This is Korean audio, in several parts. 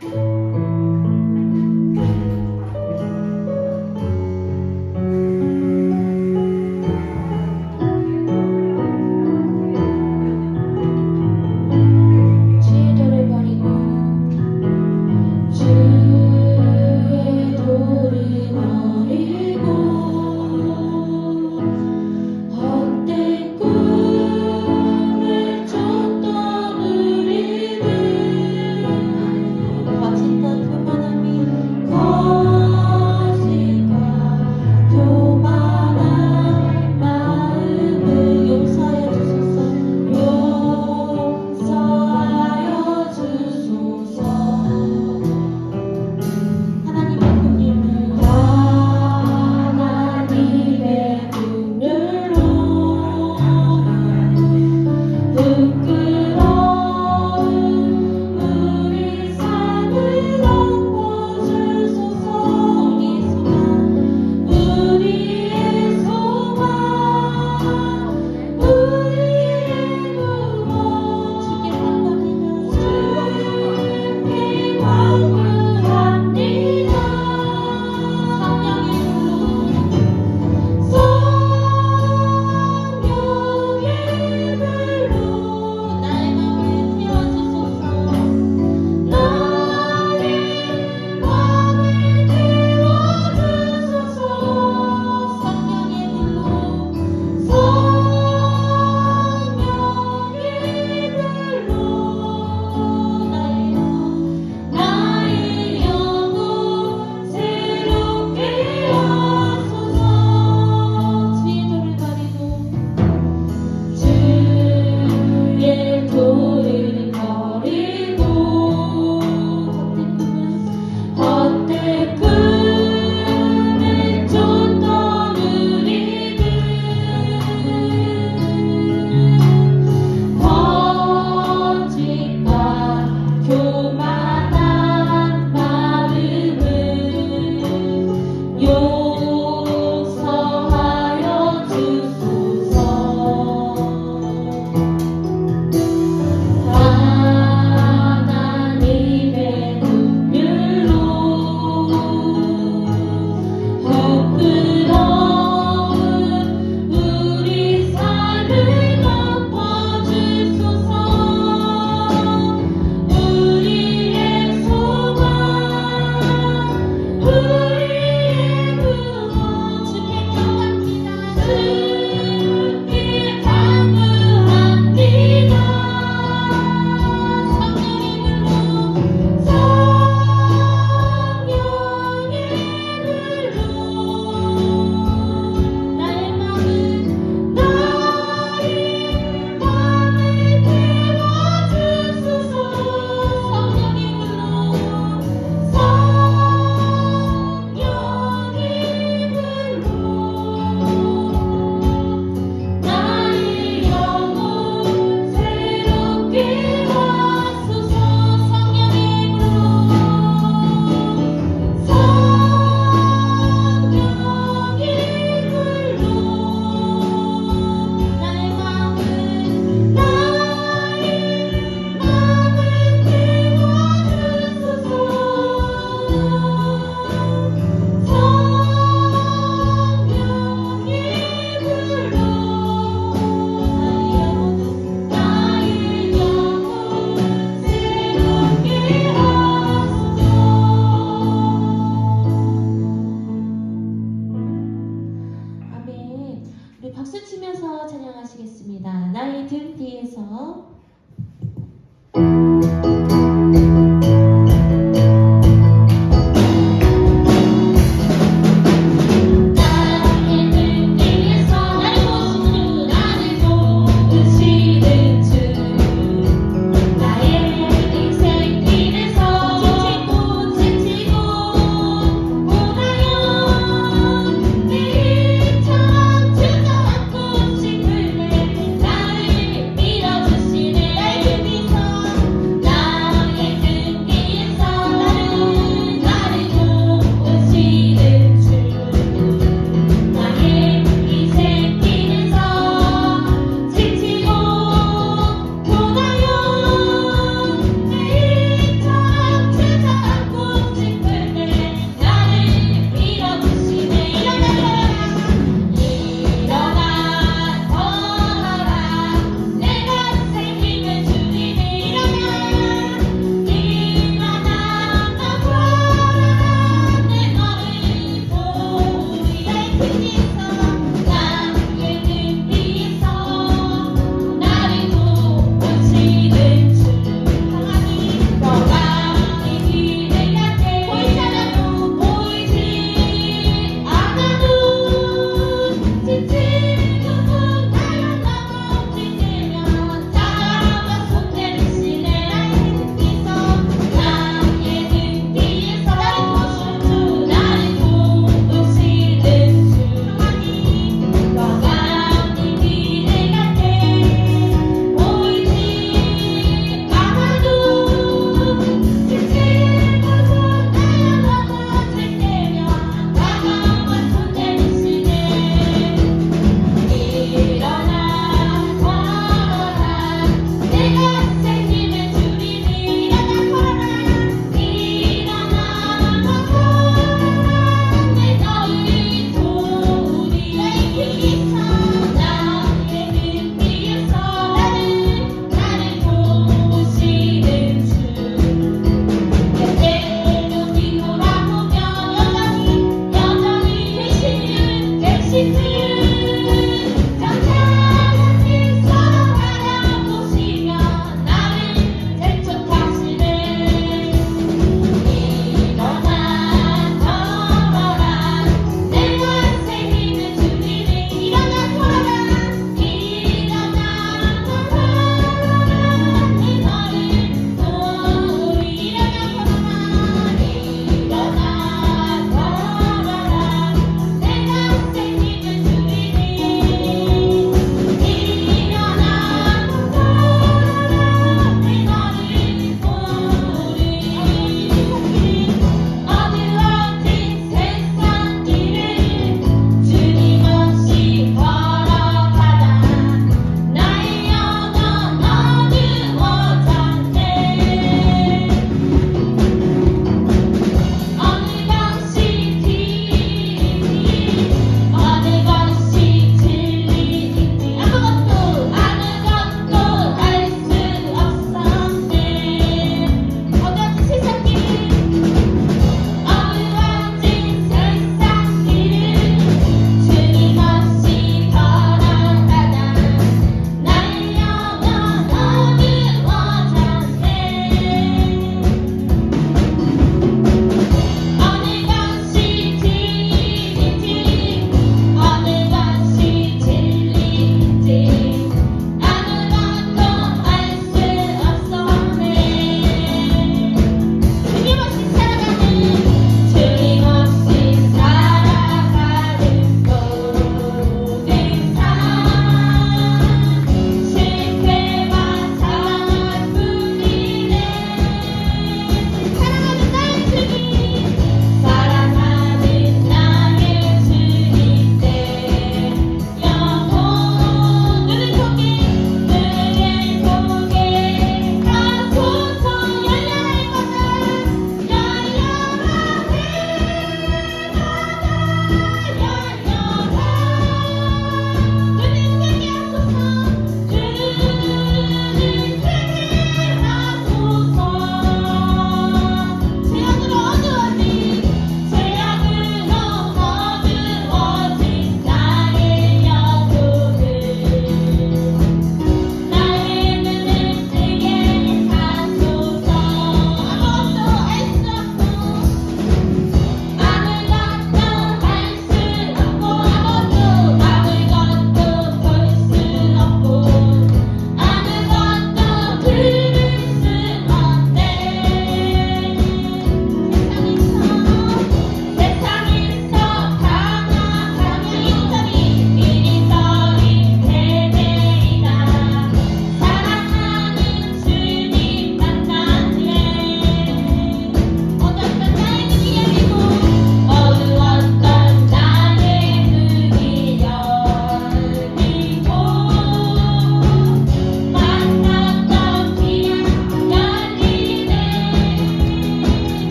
우리의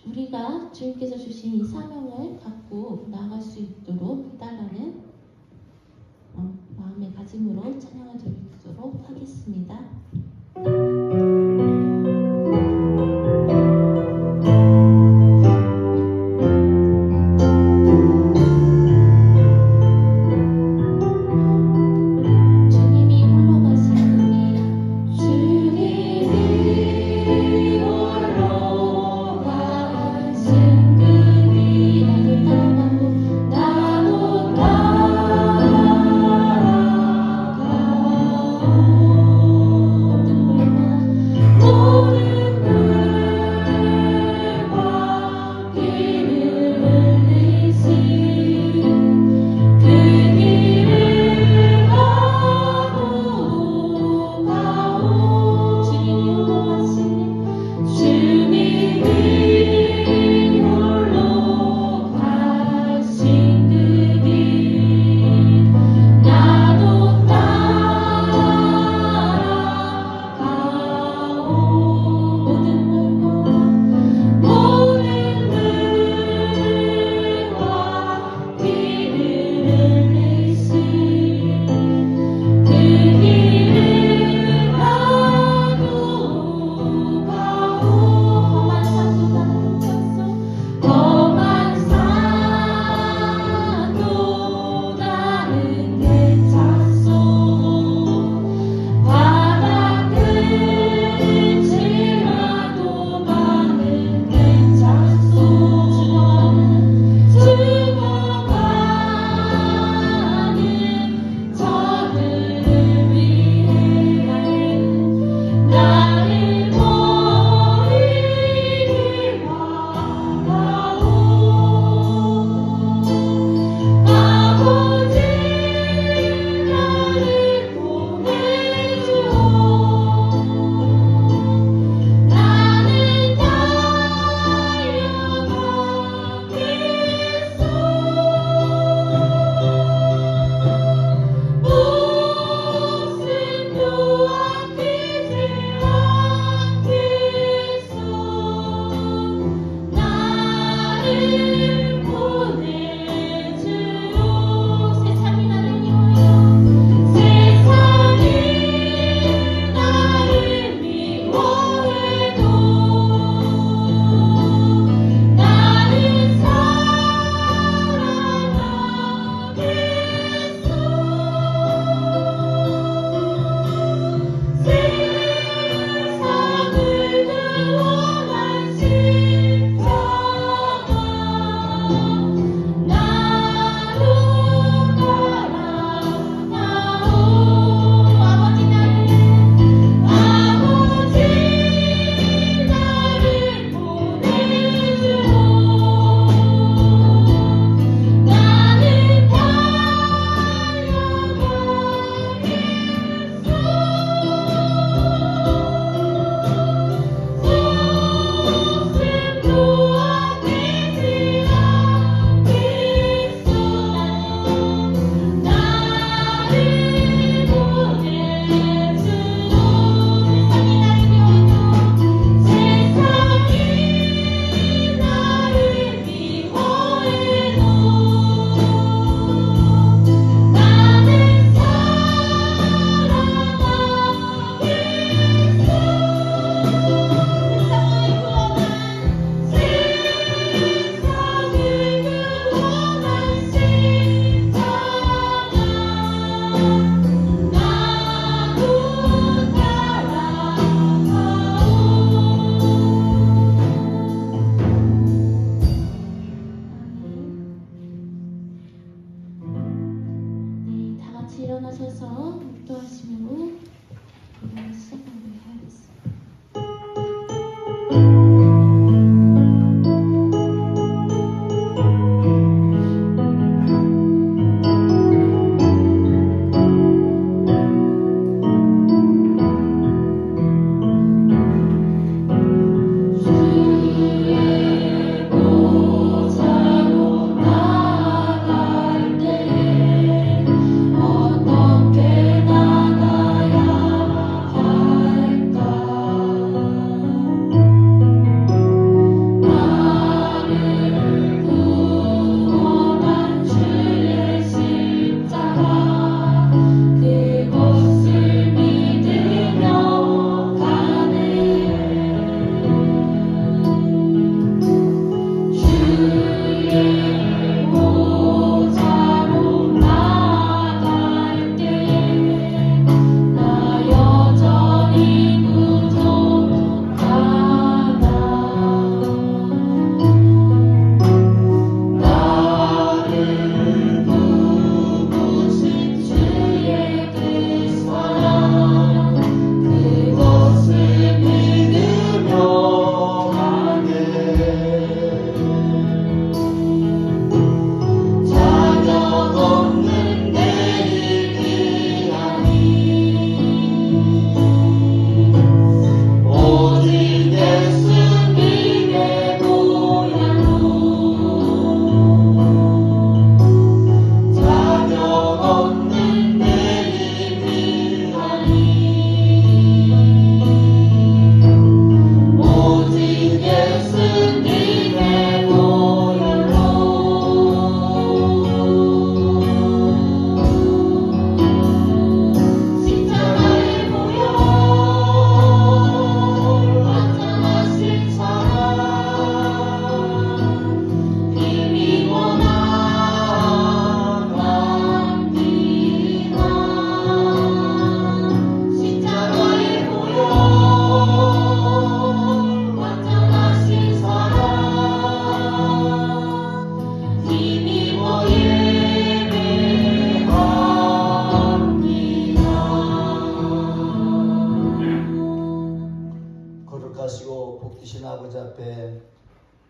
우리가 주님께서 주신 이 사명을 갖고 나아갈 수 있도록 해달라는 마음의 가짐으로 찬양을 드리도록 하겠습니다. 나도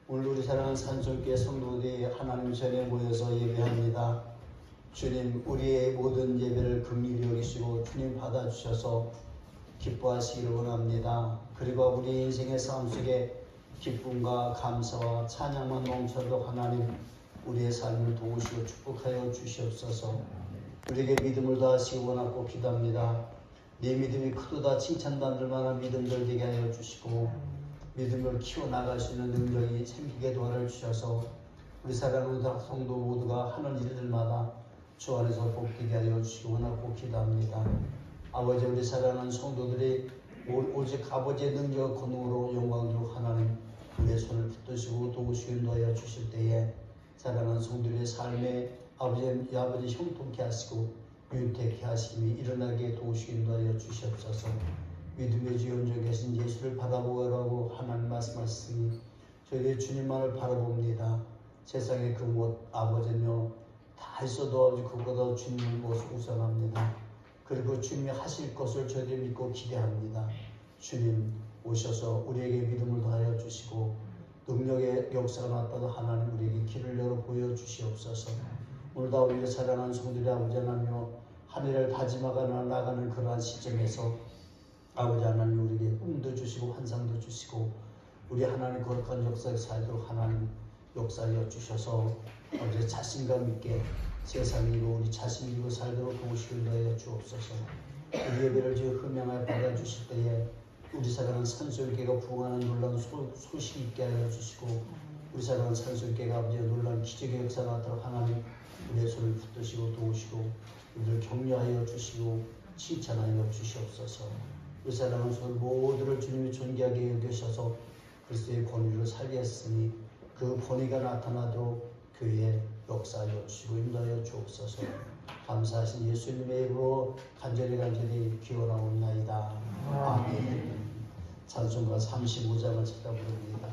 오늘 우리 사랑하는 산솔교회 성도들이 하나님 전에 모여서 예배합니다. 주님, 우리의 모든 예배를 긍휼히 여기시고 주님 받아주셔서 기뻐하시기를 원합니다. 그리고 우리 인생의 삶 속에 기쁨과 감사와 찬양만 넘쳐도 하나님 우리의 삶을 도우시고 축복하여 주시옵소서. 우리에게 믿음을 더하시기 원하고 기도합니다. 네 믿음이 크도다 칭찬받을 만한 믿음들 되게 하여 주시고 믿음을 키워나갈 수 있는 능력이 생기게 도와주셔서 우리 사랑하는 성도 모두가 하는 일들마다 주 안에서 복되게 하여 주시기 원하고 기도합니다. 아버지, 우리 사랑하는 성도들이 오직 아버지의 능력 권능으로 영광으로 하나님 우리의 손을 붙드시고 도우시기 인도하여 주실 때에 사랑하는 성도들의 삶에 아버지 형통케 하시고 윤택케 하심이 일어나게 도우시기 인도하여 주시옵소서. 믿음의 주 연주에 계신 예수를 바라보라고 하나님 말씀하시니 저희들이 주님만을 바라봅니다. 세상에 그 못 아버지며 다 있어도 아버지 그보다 주님을 못 우선합니다. 그리고 주님이 하실 것을 저희들이 믿고 기대합니다. 주님 오셔서 우리에게 믿음을 더하여 주시고 능력의 역사가 나타나도 하나님 우리에게 길을 열어 보여주시옵소서. 오늘도 우리를 사랑하는 성도들이 아버지 하나님여 하늘을 다짐하고 나가는 그러한 시점에서 아버지 하나님 우리에게 꿈도 주시고 환상도 주시고 우리 하나님 거룩한 역사에 살도록 하나님 역사하여 주셔서 아버지 자신감 있게 세상이고 우리 자신이고 살도록 도우시기 위하여 주옵소서. 우리 예배를 지어 흠양하여 받아주실 때에 우리 사랑하는 산소교회가 부흥하는 놀라운 소식 있게 하여 주시고 우리 사랑하는 산소교회가 아버지의 놀라운 기적의 역사가 나도록 하나님 우리의 손을 붙드시고 도우시고 우리를 격려하여 주시고 칭찬하여 주시옵소서. 우리 사랑하는 성도 모두를 주님이 존귀하게 여기셔서 그리스도의 권위를 살게 했으니 그 권위가 나타나도록 교회에 역사하여 주시고 인도하여 주옵소서. 감사하신 예수님의 이름으로 간절히 기원하옵나이다. 아멘. 찬송가 35장을 찾아 부릅니다.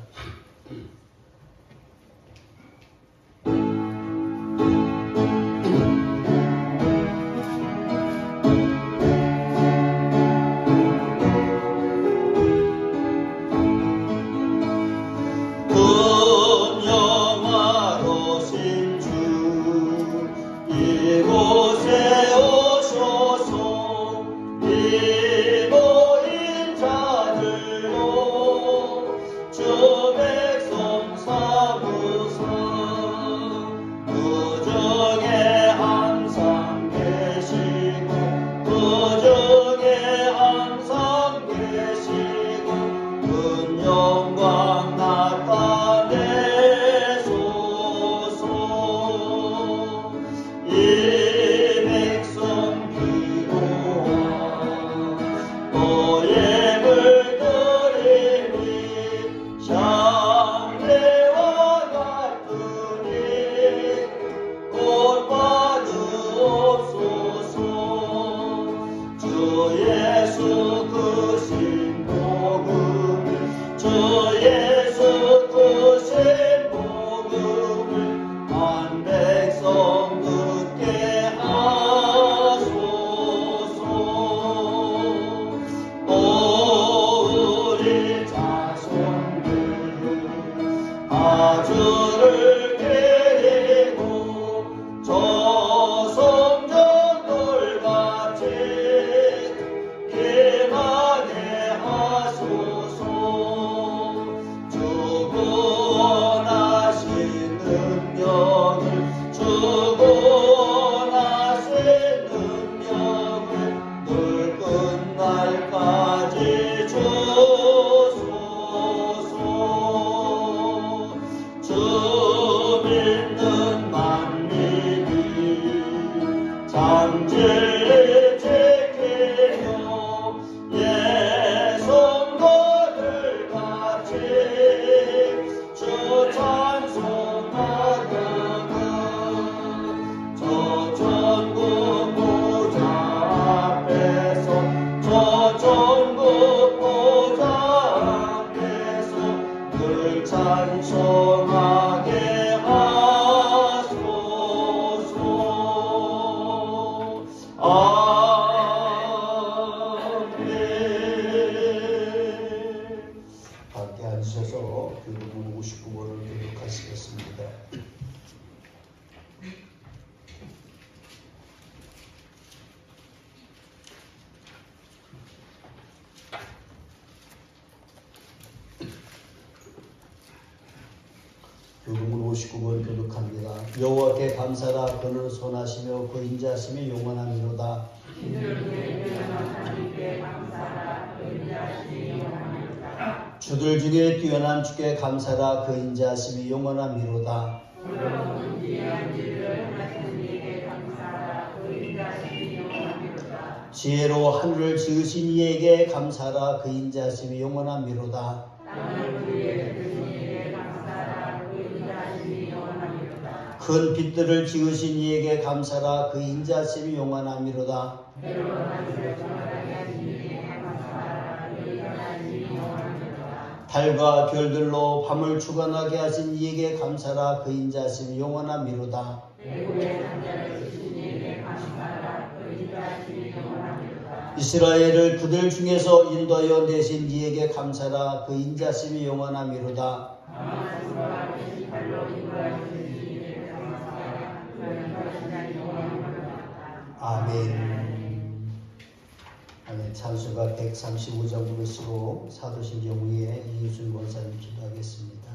함께 앉으셔서 교도문 59번을 하시겠습니다. 요금은 59번 교독합니다. 여호와께 감사라. 그는 선하시며 그 인자하심이 영원하미로다. 주들 중에 뛰어난 주께 감사라. 그 인자하심이 영원하미로다. 지혜로 하늘을 지으신 이에게 감사라. 그 인자하심이 영원하미로다. 큰 빛들을 지으신 이에게 감사라. 그 인자하심이 영원하미로다. 달과 별들로 밤을 주관하게 하신 이에게 감사라. 그 인자하심이 영원하미로다. 이스라엘을 그들 중에서 인도하여 내신 이에게 감사라. 그 인자하심이 영원하미로다. 아멘. 아멘. 찬수가 135장 부르시고 사도신경 위에 이유순 권사님 기도하겠습니다.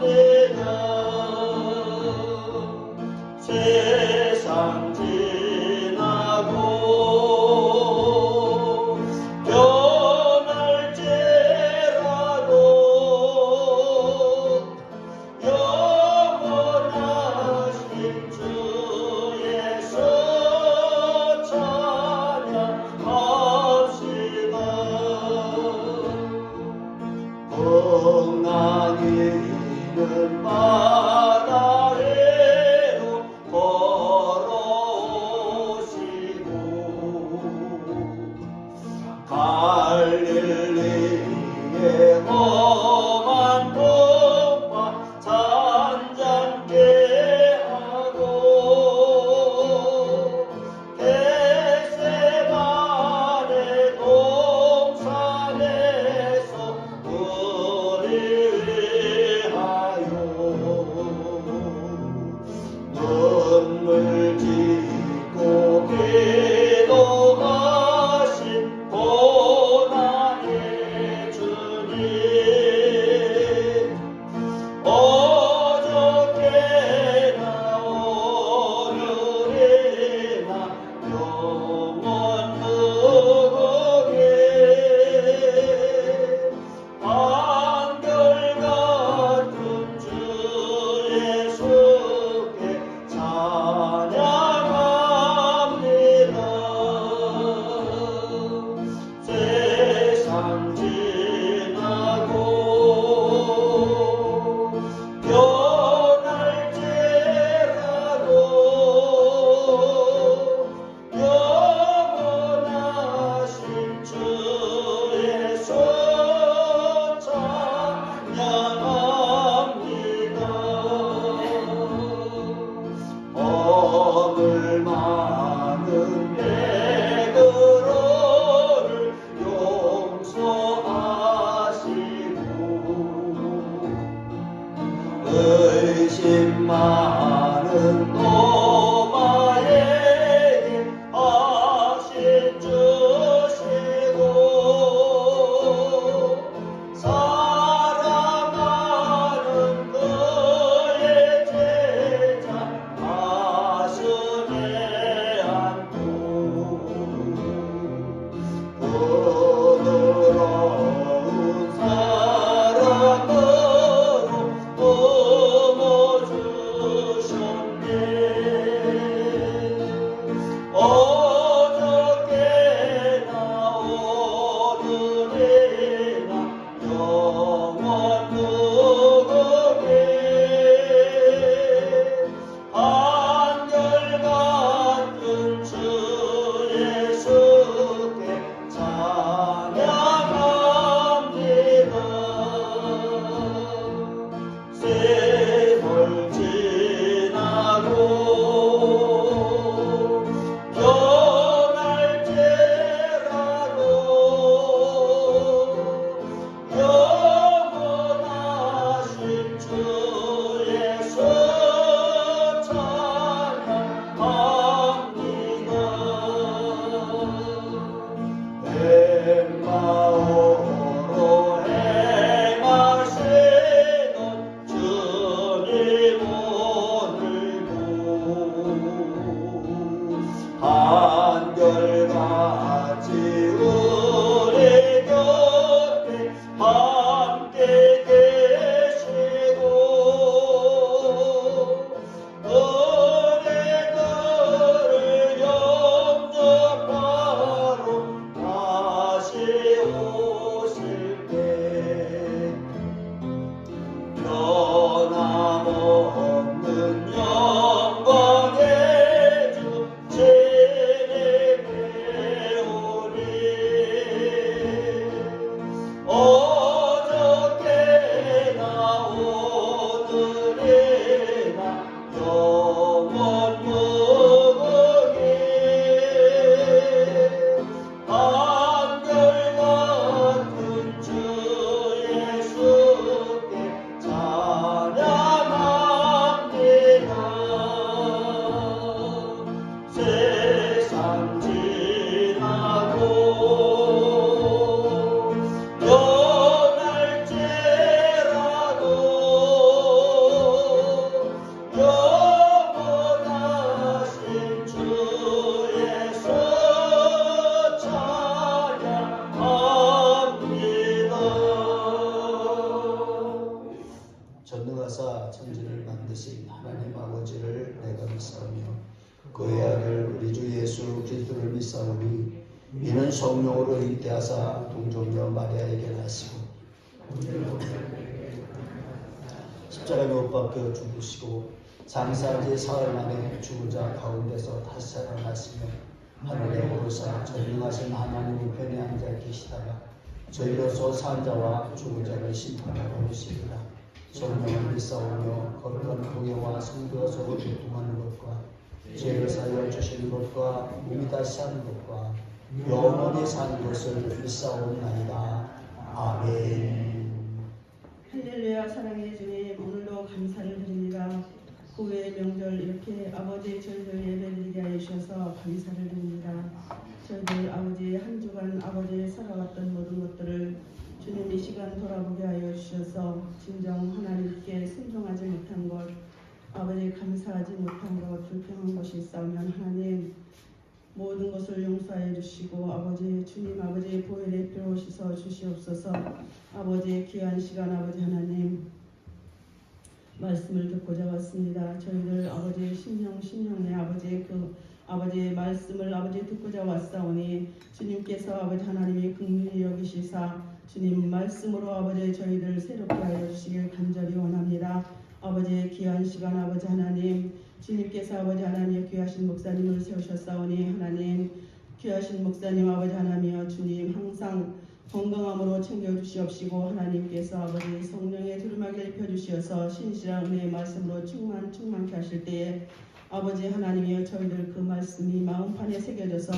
찬양합니다. 하시니 이는 성령으로 잉태하사 동정녀 마리아에게 나시고 십자가에 못 박혀 죽으시고 장사한 지 사흘 만에 죽은 자 가운데서 다시 살아나시며 하늘에 오르사 전능하신 하나님 편에 앉아 계시다가 저희로서 산 자와 죽은 자를 심판하러 오시리라. 성령을 믿사오며 거룩한 공예와 성도로서 교통하는 것과 죄를 사하여 주시는 것과 몸이 다시 하는 것과 영원히 사는 것을 믿사옵나이다. 아멘. 할렐루야. 사랑의 주님, 오늘도 감사를 드립니다. 후의 명절 이렇게 아버지 저희들 예배를 드리게 하여 주셔서 감사를 드립니다. 저희들 아버지 한 주간 아버지 살아왔던 모든 것들을 주님 이 시간 돌아보게 하여 주셔서 진정 하나님께 순종하지 못한 것, 아버지 감사하지 못한 것, 불평한 것이 있다면 하나님 모든 것을 용서해 주시고 아버지 주님 아버지 보혈의 피로 씻어 주시옵소서. 아버지 귀한 시간 아버지 하나님 말씀을 듣고자 왔습니다. 저희들 아버지 심령내 아버지 말씀을 아버지 듣고자 왔사오니 주님께서 아버지 하나님이 긍휼히 여기시사 주님 말씀으로 아버지 저희들 새롭게 하여 주시길 간절히 원합니다. 아버지 귀한 시간 아버지 하나님 주님께서 아버지 하나님의 귀하신 목사님을 세우셨사오니 하나님 귀하신 목사님 아버지 하나님이여 주님 항상 건강함으로 챙겨주시옵시고 하나님께서 아버지 성령의 두루마기를 입혀주시어서 신실한 은혜의 말씀으로 충만케 하실 때에 아버지 하나님이여 저희들 그 말씀이 마음판에 새겨져서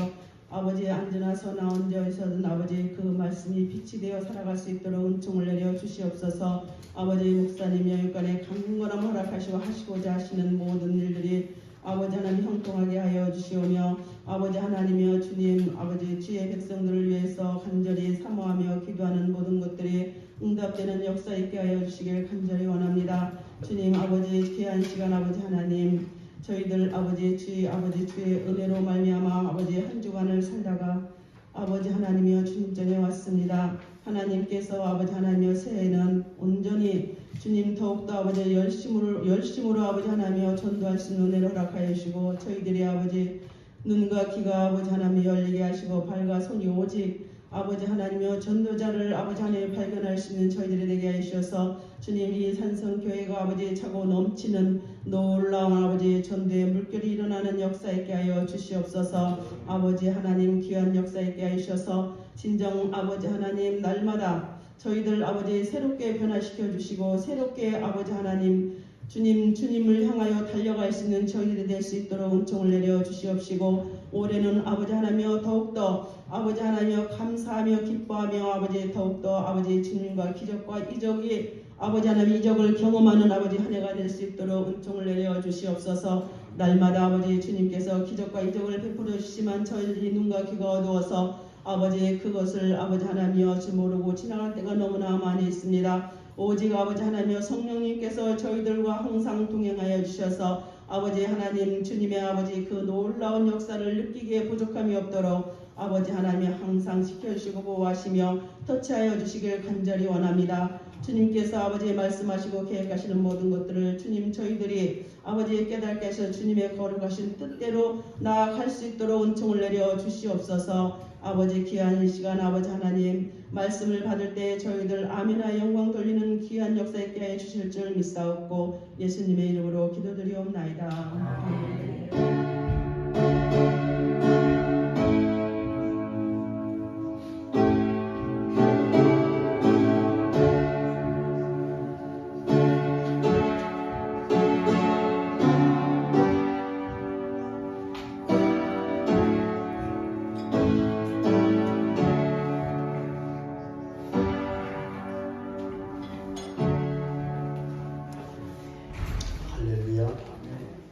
아버지 앉으나서나 언제 어디서든 아버지 그 말씀이 빛이 되어 살아갈 수 있도록 은총을 내려 주시옵소서. 아버지 목사님이 여기까지 강건함 허락하시고 하시고자 하시는 모든 일들이 아버지 하나님 형통하게 하여 주시오며 아버지 하나님이여 주님 아버지 주의 백성들을 위해서 간절히 사모하며 기도하는 모든 것들이 응답되는 역사 있게 하여 주시길 간절히 원합니다. 주님 아버지 귀한 시간 아버지 하나님 저희들 아버지 주의 은혜로 말미암아 아버지 한 주간을 살다가 아버지 하나님이여 주님 전에 왔습니다. 하나님께서 아버지 하나님이여 새해에는 온전히 주님 더욱더 아버지 열심으로 아버지 하나님이여 전도할 수 있는 은혜를 허락하여 주시고 저희들이 아버지 눈과 귀가 아버지 하나님 열리게 하시고 발과 손이 오직 아버지 하나님이여 전도자를 아버지 하나님 발견할 수 있는 저희들이 되게 하여 주셔서 주님 이 산성교회가 아버지 차고 넘치는 놀라운 아버지 전도의 물결이 일어나는 역사 있게 하여 주시옵소서. 아버지 하나님 귀한 역사 있게 하여 주셔서 진정 아버지 하나님 날마다 저희들 아버지 새롭게 변화시켜 주시고 새롭게 아버지 하나님 주님을 향하여 달려갈 수 있는 저희들이 될 수 있도록 은총을 내려 주시옵시고 올해는 아버지 하나님여 더욱더 아버지 하나님여 감사하며 기뻐하며 아버지 더욱더 아버지 주님과 기적과 이적이 아버지 하나님 이적을 경험하는 아버지 한 해가 될 수 있도록 은총을 내려 주시옵소서. 날마다 아버지 주님께서 기적과 이적을 베풀어 주시지만 저희들이 눈과 귀가 어두워서 아버지 그것을 아버지 하나님이여 모르고 지나갈 때가 너무나 많이 있습니다. 오직 아버지 하나님이여 성령님께서 저희들과 항상 동행하여 주셔서 아버지 하나님 주님의 아버지 그 놀라운 역사를 느끼기에 부족함이 없도록 아버지 하나님이 항상 지켜주시고 보호하시며 터치하여 주시길 간절히 원합니다. 주님께서 아버지 말씀하시고 계획하시는 모든 것들을 주님 저희들이 아버지 깨닫게 하셔 주님의 거룩하신 뜻대로 나아갈 수 있도록 은총을 내려 주시옵소서. 아버지 귀한 시간 아버지 하나님 말씀을 받을 때 저희들 아멘하여 영광 돌리는 귀한 역사 있게 해 주실 줄 믿사옵고 예수님의 이름으로 기도드리옵나이다. 아멘.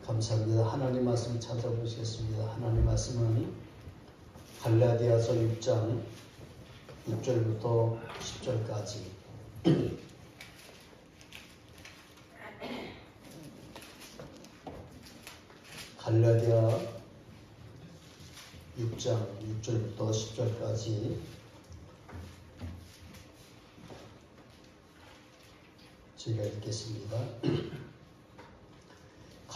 감사합니다. 하나님 말씀 찾아보시겠습니다. 하나님 말씀은 갈라디아서 6장 6절부터 10절까지 갈라디아 6장 6절부터 10절까지 제가 읽겠습니다.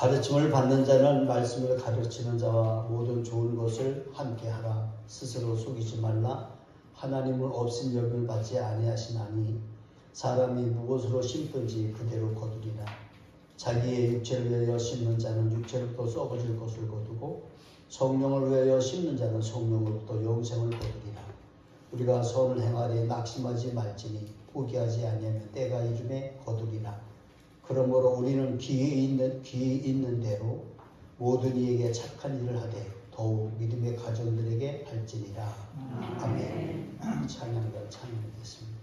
가르침을 받는 자는 말씀을 가르치는 자와 모든 좋은 것을 함께하라. 스스로 속이지 말라. 하나님을 없인 여김을 받지 아니하시나니 사람이 무엇으로 심든지 그대로 거두리라. 자기의 육체를 위하여 심는 자는 육체로부터 썩어질 것을 거두고 성령을 위하여 심는 자는 성령으로부터 영생을 거두리라. 우리가 선을 행하되 낙심하지 말지니 포기하지 아니하면 때가 이름에 거두리라. 그러므로 우리는 귀에 있는 대로 모든 이에게 착한 일을 하되 더욱 믿음의 가정들에게 할지니라. 아멘. 찬양가 찬양하겠습니다.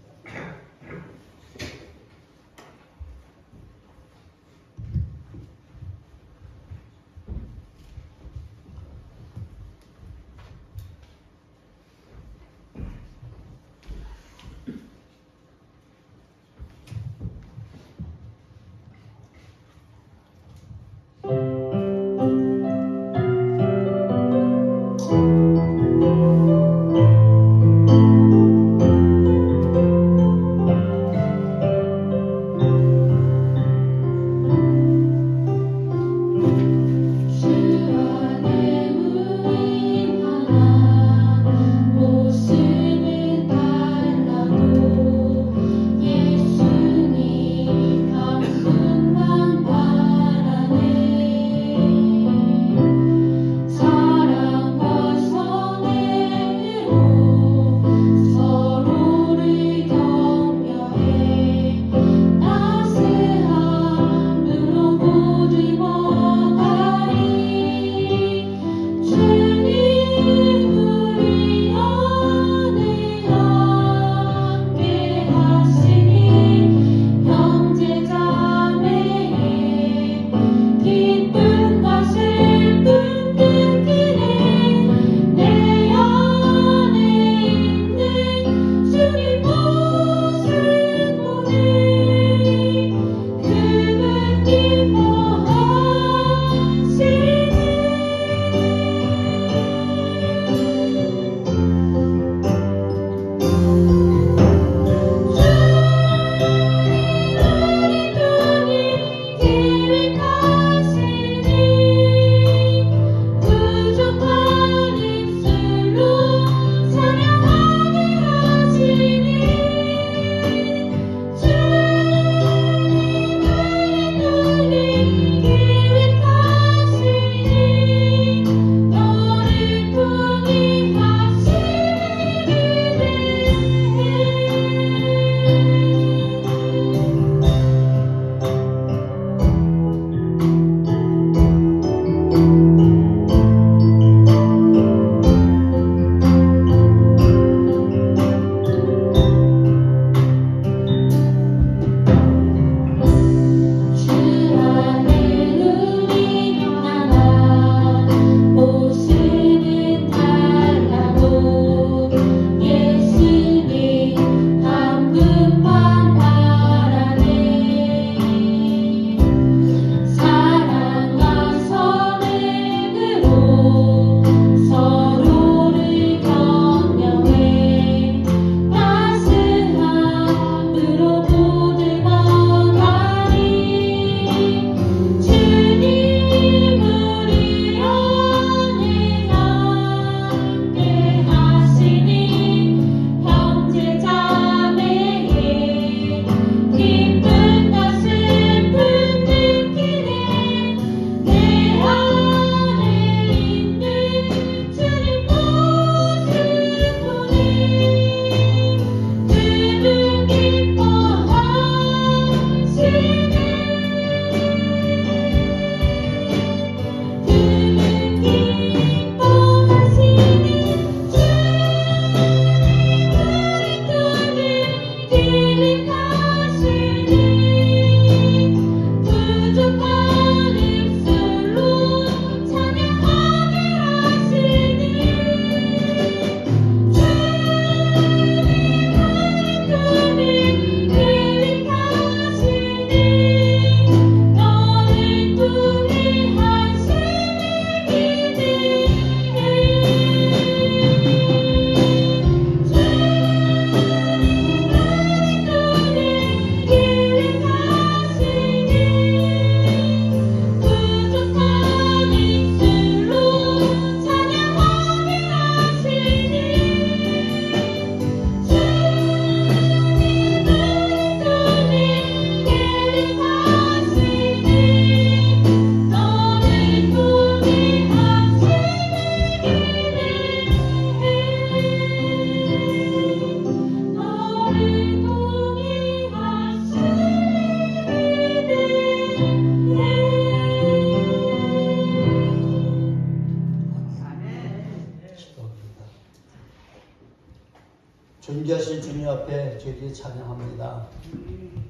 존귀하신 주님 앞에 저희들이 찬양합니다.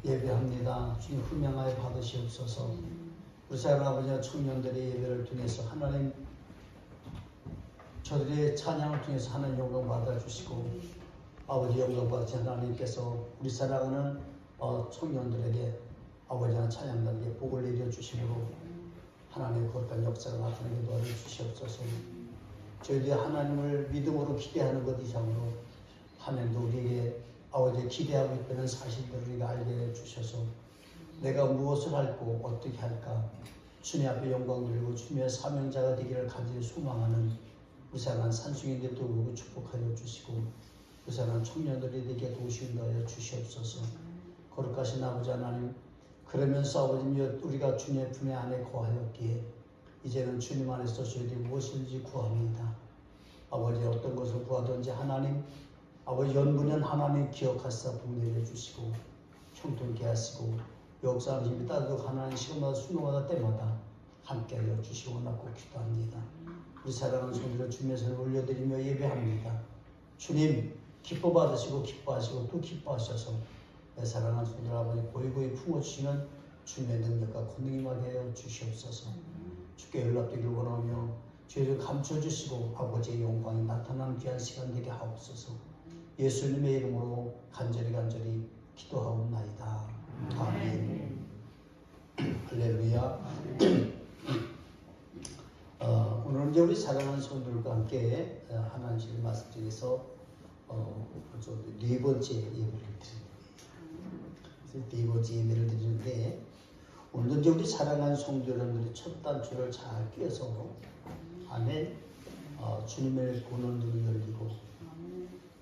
예배합니다. 주님 흠양하여 받으시옵소서. 우리 사랑 아버지와 청년들의 예배를 통해서 하나님 저들의 찬양을 통해서 하나님 영광 받아주시고 아버지 영광 받으신 하나님께서 우리 사랑하는 청년들에게 아버지와 찬양단에게 복을 내려주심으로 하나님의 거룩한 역사가 나타나게 도와주시옵소서. 저희들이 하나님을 믿음으로 기대하는 것 이상으로 하나님도 우리에게 아버지 기대하고 있다는 사실들을 우리가 알게 해주셔서 내가 무엇을 할고 어떻게 할까 주님 앞에 영광 돌리고 주님의 사명자가 되기를 간절히 소망하는 우리 사랑하는 산중인들도 그렇고 축복하여 주시고 우리 사랑하는 청년들이 되게 도우시하여 주시옵소서. 거룩하신 아버지 하나님 그러면서 아버지님 우리가 주님의 품에 안에 거하였기에 이제는 주님 안에서 저희들이 무엇인지 구합니다. 아버지 어떤 것을 구하든지 하나님 아버지 연분은 하나님 기억하시사 복 내려주시고 형통케 하시고 역사하는 힘이 따르도록 하나님 시간마다 순종하다 때마다 함께하여 주시고 원하고 기도합니다. 우리 사랑하는 성도들 주님의 손을 올려드리며 예배합니다. 주님 기뻐 받으시고 기뻐하시고 또 기뻐하셔서 내 사랑하는 성도들 아버지 고이고이 품어주시는 주님의 능력과 권능이 임하게 하여 주시옵소서. 주께 연락되기를 원하며 죄를 감춰주시고 아버지의 영광이 나타나는 귀한 시간 되게 하옵소서. 예수님의 이름으로 간절히 기도하옵나이다. 아멘. 할렐루야. 오늘은 이제 우리 사랑하는 성도들과 함께 하나님의 말씀 중에서 네 번째 예배를 드립니다. 네 번째 예배를 드리는데 오늘도 이제 우리 사랑하는 성도 여러분들이 첫 단추를 잘 끼워서 안에 주님을 보는 눈이 열리고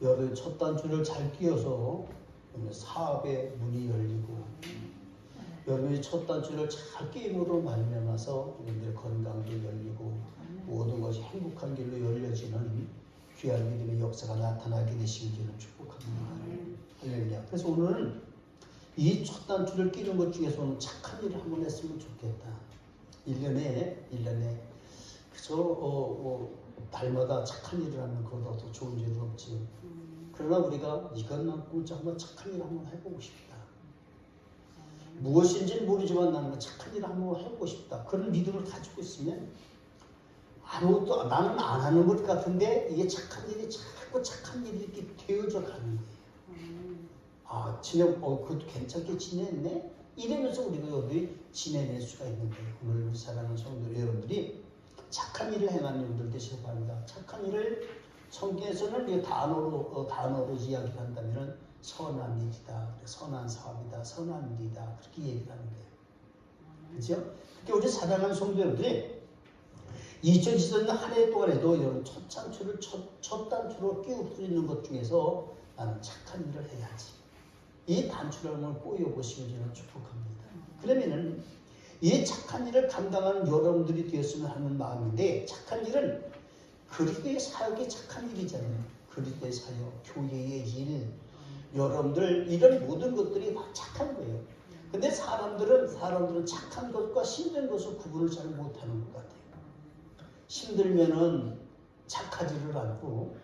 여러분 첫 단추를 잘 끼워서 사업의 문이 열리고 여러분이 첫 단추를 잘 끼임으로 말미암아서 여러분들의 건강도 열리고 모든 것이 행복한 길로 열려지는 귀한 믿음의 역사가 나타나게 되시기를 축복합니다. 할렐루야. 그래서 오늘은 이 첫 단추를 끼는 것 중에서는 착한 일을 한번 했으면 좋겠다. 1년에 그저 달마다 착한 일을 하면 그보다 더 좋은 일은 없지. 그러나 우리가 이것만큼 정말 착한 일을 한번 해보고 싶다. 무엇인지는 모르지만 나는 착한 일을 한번 해보고 싶다. 그런 믿음을 가지고 있으면 아무것도 나는 안 하는 것 같은데 이게 착한 일이 자꾸 착한 일이 이렇게 되어져 가는 거예요. 그것도 괜찮게 지냈네? 이러면서 우리가 여기 지내낼 수가 있는데 오늘 우리 사랑하는 성도 여러분들이 착한 일을 행하는 분들 되시기 바랍니다. 착한 일을 성경에서는 단어로 이야기를 한다면 선한 일이다, 선한 사업이다, 선한 일이다 그렇게 얘기를 하는 거예요. 그렇죠? 그러니까 우리 사랑하는 성도 여러분들이 2024년 한 해 동안에도 이런 첫 단추로 끼우고 있는 것 중에서 나는 착한 일을 해야지. 이 단추를 한번 꼬여보시면 저는 축복합니다. 그러면은 이 착한 일을 감당하는 여러분들이 되었으면 하는 마음인데 착한 일은 그리스도의 사역이 착한 일이잖아요. 그리스도의 사역, 교회의 일, 여러분들 이런 모든 것들이 다 착한 거예요. 근데 사람들은 착한 것과 힘든 것을 구분을 잘 못하는 것 같아요. 힘들면은 착하지를 않고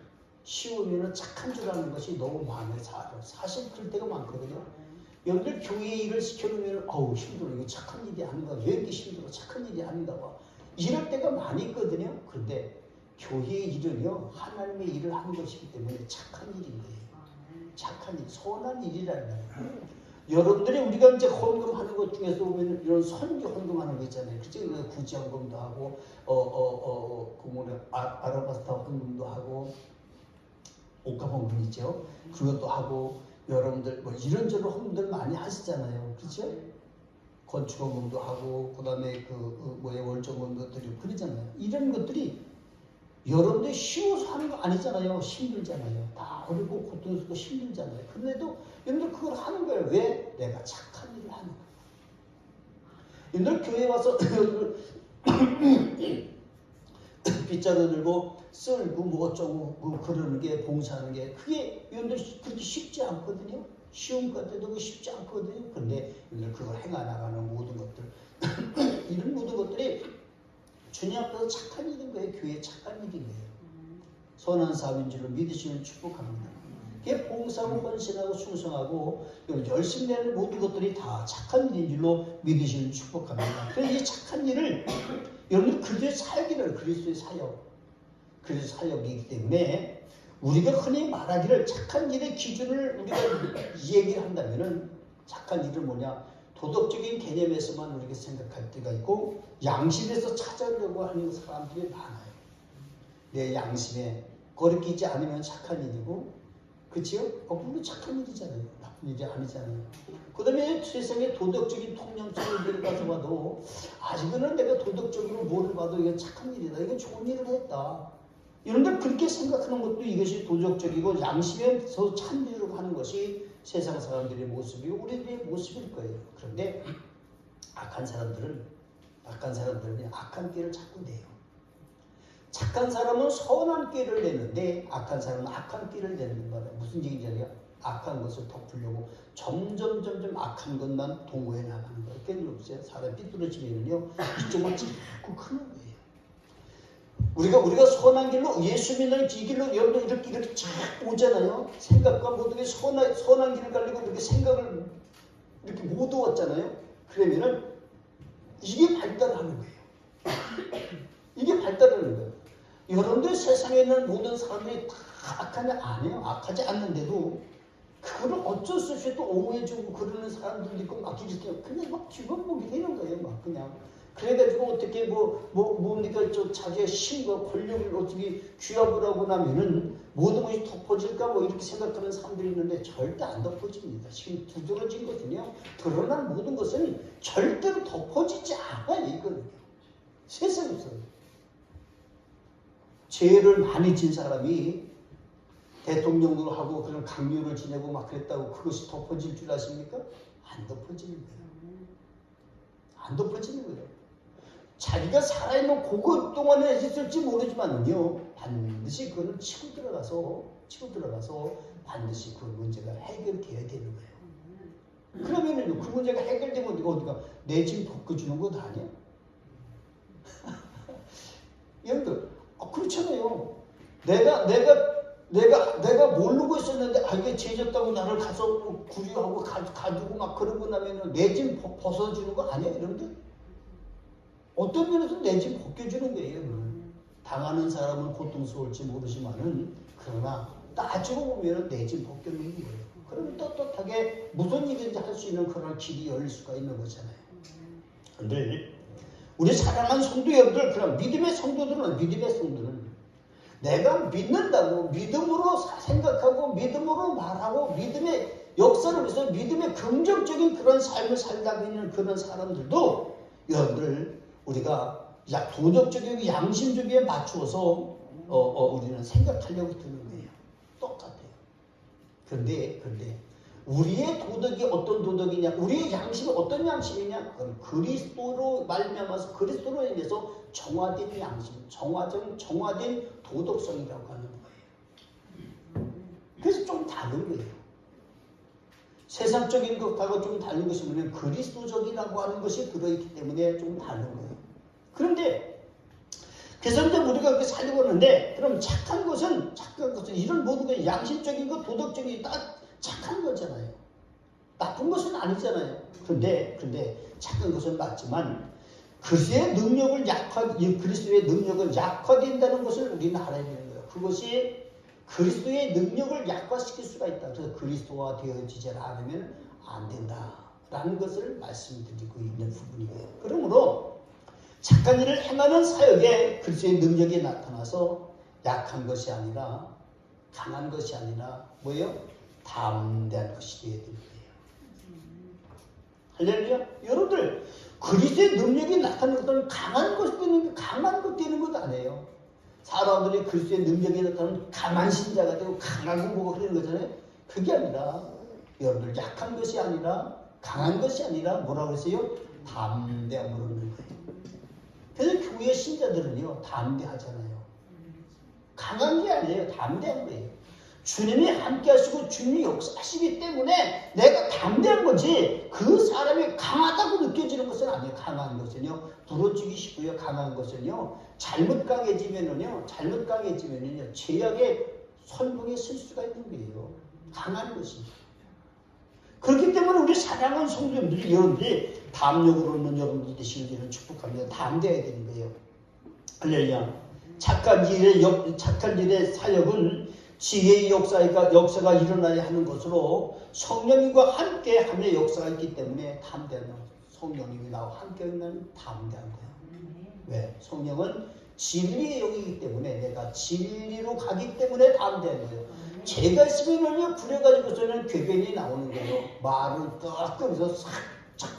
쉬우면은 착한 줄 아는 것이 너무 마음에 살아요. 사실 그럴 때가 많거든요. 여러분들 교회 일을 시켜놓으면 힘들어. 이거 착한 일이 아닌가. 왜 이렇게 힘들어. 착한 일이 아닌가 봐. 이럴 때가 많이 있거든요. 그런데 교회의 일은요. 하나님의 일을 하는 것이기 때문에 착한 일인 거예요. 착한 일, 선한 일이라는 거예요. 여러분들이 우리가 이제 헌금하는 것 중에서 보면 이런 선교 헌금하는 거 있잖아요. 그죠? 구제 헌금도 하고, 아라바스타 헌금도 하고, 옥합 헌금 있죠? 그것도 하고, 여러분들 이런저런 헌금들 많이 하시잖아요. 그죠? 건축 헌금도 하고, 그 다음에 월정 헌금도 드리고 그러잖아요. 이런 것들이 여러분들이 쉬워서 하는 거 아니잖아요. 힘들잖아요. 다 어렵고 고통스럽고 힘들잖아요. 그런데도 여러분들 그걸 하는 거예요. 왜? 내가 착한 일을 하는 거예요. 여러분들 교회에 와서 빗자루 들고 쓸고 어쩌고 그러는 게 봉사하는 게 그게 여러분들 그렇게 쉽지 않거든요. 쉬운 것 같아도 쉽지 않거든요. 그런데 여러분들 그걸 행해나가는 모든 것들 이런 모든 것들이 주님 앞에서 착한 일인 거예요. 교회의 착한 일인 거예요. 선한 사업인 줄로 믿으시면 축복합니다. 이게 봉사하고 헌신하고 충성하고 열심히 내는 모든 것들이 다 착한 일인 줄로 믿으시는 축복합니다. 그래서 이 착한 일을 여러분들 그리스도의 사역이라는 그리스도의 사역. 그래서 사역이기 때문에 우리가 흔히 말하기를 착한 일의 기준을 우리가 얘기를 한다면은 착한 일은 뭐냐? 도덕적인 개념에서만 우리가 생각할 때가 있고 양심에서 찾아내려고 하는 사람들이 많아요. 내 양심에 거리끼지 않으면 착한 일이고, 그치요? 물론 착한 일이잖아요. 나쁜 일이 아니잖아요. 그 다음에 세상의 도덕적인 통념성을 들어가서 봐도 아직은 내가 도덕적으로 뭐를 봐도 이건 착한 일이다. 이건 좋은 일을 했다. 이런데 그렇게 생각하는 것도 이것이 도덕적이고 양심에서 참되려고 하는 것이 세상 사람들의 모습이고 우리들의 모습일 거예요. 그런데 악한 사람들은 악한 길을 자꾸 내요. 착한 사람은 선한 길을 내는데 악한 사람은 악한 길을 내는 거예요. 무슨 얘기인지 알아요? 악한 것을 덮으려고 점점 악한 것만 동호해 나가는 거예요. 깨달으세요? 사람이 삐뚤어지면요 이쪽만 자꾸 크는 거예요. 우리가 선한 길로 예수 믿는 이 길로 여러분 이렇게 쫙 오잖아요. 생각과 모든 게 선한 길을 가리고 이렇게 생각을 이렇게 못 얻었잖아요. 그러면은 이게 발달하는 거예요. 이게 발달하는 거예요. 여러분들 세상에 있는 모든 사람들이 다 악하냐? 아니에요. 악하지 않는데도 그거를 어쩔 수 없이 또 옹호해주고 그러는 사람들도 있고 막 이렇게 그냥 막 뒤집어보게 되는 거예요. 막 그냥. 그래가지고 어떻게 뭡니까 저 자기의 힘과 권력을 어떻게 귀합을 하고 나면은 모든 것이 덮어질까 뭐 이렇게 생각하는 사람들이 있는데 절대 안 덮어집니다. 지금 두드러진 것은요 드러난 모든 것은 절대로 덮어지지 않아요. 이거는요. 세상에서 죄를 많이 진 사람이 대통령도 하고 그런 강요를 지내고 막 그랬다고 그것이 덮어질 줄 아십니까? 안 덮어지는 거예요. 안 덮어지는 거예요. 자기가 살아있는 그것 동안에 있을지 모르지만요 반드시 그거는 치고 들어가서 반드시 그 문제가 해결돼야 되는 거예요. 그러면은 그 문제가 해결되면 어디가 내 집 벗겨주는 것 아니야? 여러분들 그렇잖아요. 내가 모르고 있었는데 이게 죄졌다고 나를 가서 구류하고 가두고 막 그러고 나면은 내 집 벗어주는 거 아니야, 여러분들? 어떤 면에서 내 집 벗겨주는 거예요. 당하는 사람은 고통스러울지 모르지만은 그러나 따지고 보면은 내 집 벗겨주는 거예요. 그러면 떳떳하게 무슨 일인지 할 수 있는 그런 길이 열릴 수가 있는 거잖아요. 그런데 우리 사랑하는 성도 여러분들, 그런 믿음의 성도들은 내가 믿는다고 믿음으로 생각하고 믿음으로 말하고 믿음의 역사를 위해서 믿음의 긍정적인 그런 삶을 살다가 있는 그런 사람들도 여러분들 우리가 도덕적이고 양심적에 맞추어서 우리는 생각하려고 드는 거예요. 똑같아요. 그런데 우리의 도덕이 어떤 도덕이냐, 우리의 양심이 어떤 양심이냐, 그건 그리스도로 말미암아서 그리스도로 인해서 정화된 양심, 정화된 도덕성이라고 하는 거예요. 그래서 좀 다른 거예요. 세상적인 것하고 좀 다른 것이 뭐냐면 그리스도적이라고 하는 것이 들어있기 때문에 좀 다른 거예요. 그런데 그래서 이제 우리가 그렇게 살려고 하는데, 그럼 착한 것은 이런 모든 것, 양심적인 것, 도덕적인 것 다 착한 거잖아요. 나쁜 것은 아니잖아요. 그런데 착한 것은 맞지만 그리스도의 능력을 약화된다는 것을 우리는 알아야 되는 거예요. 그것이 그리스도의 능력을 약화시킬 수가 있다. 그래서 그리스도화 되어지지 않으면 안 된다라는 것을 말씀드리고 있는 부분이고요. 그러므로 착한 일을 행하는 사역에 그리스도의 능력이 나타나서 약한 것이 아니라 강한 것이 아니라 뭐예요? 담대한 것이 되어야 되는 거예요. 할렐루야. 여러분들 그리스도의 능력이 나타나는 것은 강한 것 되는 것 아니에요. 사람들이 그리스도의 능력이 나타나는 강한 신자가 되고 강하고 뭐고 그러는 거잖아요. 그게 아니라 여러분들 약한 것이 아니라 강한 것이 아니라 뭐라고 했어요? 담대함으로 있는 거예요. 그래서 교회 신자들은요 담대하잖아요. 강한 게 아니에요. 담대한 거예요. 주님이 함께 하시고 주님이 역사하시기 때문에 내가 담대한 거지, 그 사람이 강하다고 느껴지는 것은 아니에요. 강한 것은요 부러지기 쉽고요. 강한 것은요 잘못 강해지면은요 죄악의 선봉에 쓸 수가 있는 거예요. 강한 것입니다. 그렇기 때문에 우리 사랑하는 성도님들이 여러분들이 담력으로는 여러분들 되시기를 축복합니다. 담대해야 되는 거예요. 할렐루야. 착한 일의 사역은 지혜의 역사가 일어나야 하는 것으로 성령님과 함께 하며 역사가 있기 때문에 담대한 거예요. 성령님이 나와 함께 있는 담대한 거예요. 왜? 성령은 진리의 영이기 때문에 내가 진리로 가기 때문에 담대한 거예요. 제가 있으면은요, 그래가지고서는 궤변이 나오는 거예요. 말을 딱 끄면서 싹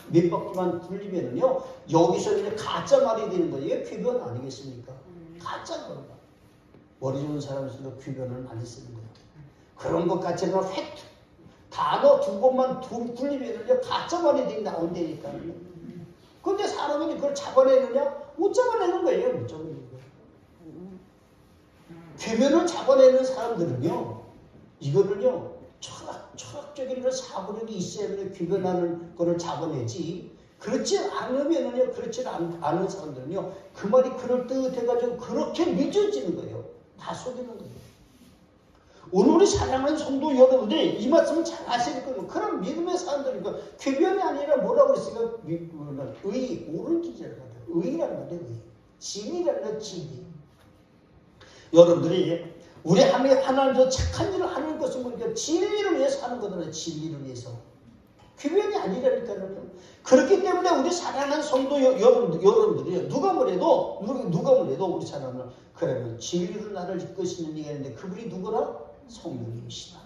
몇 바퀴만 굴리면은요, 여기서는 가짜 말이 되는 거예요. 이게 궤변 아니겠습니까? 가짜 말이다. 머리 좋은 사람일수록 궤변을 많이 쓰는 거예요. 그런 것 같지만 팩트. 단어 두 번만 굴리면은요, 가짜 말이 나온다니까. 근데 사람이 그걸 잡아내느냐? 못 잡아내는 거예요. 못 잡아내는 거예요. 궤변을 잡아내는 사람들은요, 이거를요, 철학적인 사고력이 있어야 궤변하는 거를 잡아내지. 그렇지 않으면은요, 그렇지 않은 사람들은요, 그 말이 그럴듯해가지고 그렇게 믿어지는 거예요. 다 속이는 거예요. 오늘 우리 사랑하는 성도 여러분들이 이 말씀을 잘 아셔야 거예요. 그런 믿음의 사람들이니까 궤변이 아니라 뭐라고 했으니까 옳은 길이라는 거예요. 의라는 거예요. 진리라는 거예요. 진리. 여러분들이 우리 하나님께서 착한 일을 하는 것은 뭐니까 진리를 위해서 하는 거잖아요. 진리를 위해서. 궤변이 아니라니까요. 그렇기 때문에 우리 사랑하는 성도 여러분들이 누가 뭐래도 우리 사랑하는 그러면 진리로 나를 이끄시는 이가 있는데 그분이 누구라? 성령님이시다.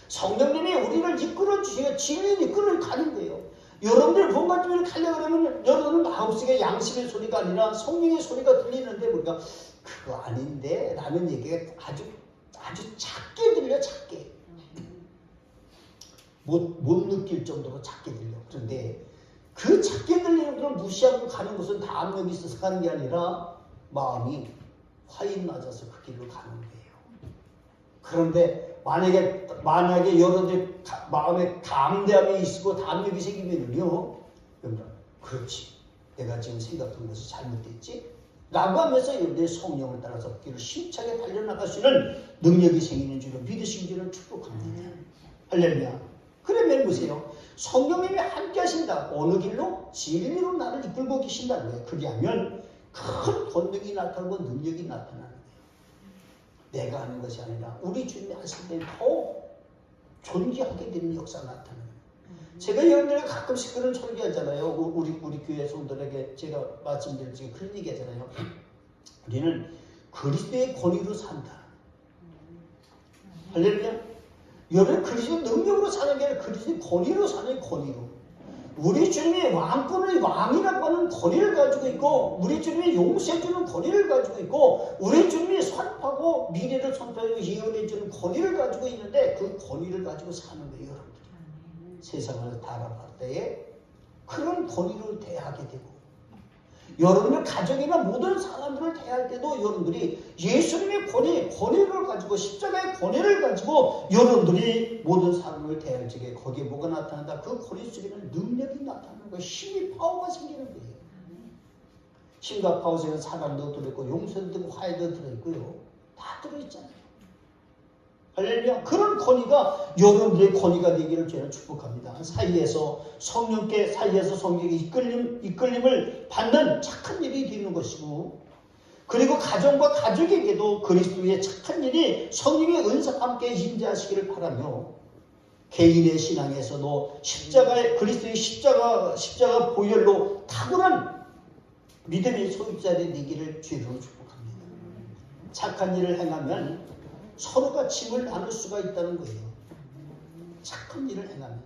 성령님이 우리를 이끌어 주시고 진리를 이끌어 가는 거예요. 여러분들 본관집을 가려고 그러면 여러분은 마음속에 양심의 소리가 아니라 성령의 소리가 들리는데 우리가 그거 아닌데 라는 얘기가 아주 작게 들려. 작게 못 느낄 정도로 작게 들려. 그런데 그 작게 들리는 걸 무시하고 가는 것은 다 압력이 있어서 가는 게 아니라 마음이 화인 맞아서 그 길로 가는 거예요. 그런데 만약에 여러분들 마음에 담대함이 있고 담력이 생기면요, 그렇지, 내가 지금 생각한 것이 잘못됐지? 라고 하면서 여러분의 성령을 따라서 그 길을 힘차게 달려나갈 수 있는 능력이 생기는 줄로 믿으시기를 축복합니다. 할렐루야. 그러면 보세요. 성령님이 함께 하신다. 어느 길로? 진리로 나를 이끌고 계신다는 거예요. 그리하면 큰 권능이 나타나고 능력이 나타나는 거예요. 내가 하는 것이 아니라 우리 주님이 하실 때 더 존귀하게 되는 역사가 나타나는 거예요. 제가 여러분들에게 가끔씩 그런 설교하잖아요. 우리 교회 성도들에게 제가 말씀드릴 때 그런 얘기 하잖아요. 우리는 그리스도의 권위로 산다. 할렐루야. 여러분 그리스도의 능력으로 사는 게 아니라 그리스도의 권위로 사는 권위로. 우리 주님이 왕이라고 하는 권위를 가지고 있고 우리 주님이 용서해주는 권위를 가지고 있고 우리 주님이 선포하고 미래를 선포하고 예언해주는 권위를 가지고 있는데 그 권위를 가지고 사는 거예요. 여러분들. 세상을 달아볼 때에 그런 권위를 대하게 되고 여러분의 가족이나 모든 사람들을 대할 때도 여러분들이 예수님의 권위를 가지고 십자가의 권위를 가지고 여러분들이 모든 사람을 대할 적에 거기에 뭐가 나타난다? 그 권위 속에는 능력이 나타나는 거예요. 힘이 파워가 생기는 거예요. 힘과 파워 속에는 사랑도 들어있고 용서도 들어있고 화해도 들어있고요. 다 들어있잖아요. 할렐루야. 그런 권위가 여러분들의 권위가 되기를 저는 축복합니다. 사이에서 성령의 이끌림을 받는 착한 일이 되는 것이고 그리고 가정과 가족에게도 그리스도의 착한 일이 성령의 은사와 함께 임재하시기를 바라며 개인의 신앙에서도 그리스도의 십자가 보혈로 탁월한 믿음의 소유자들이 되기를 주로 축복합니다. 착한 일을 행하면 서로가 짐을 나눌 수가 있다는 거예요. 착한 일을 행하면.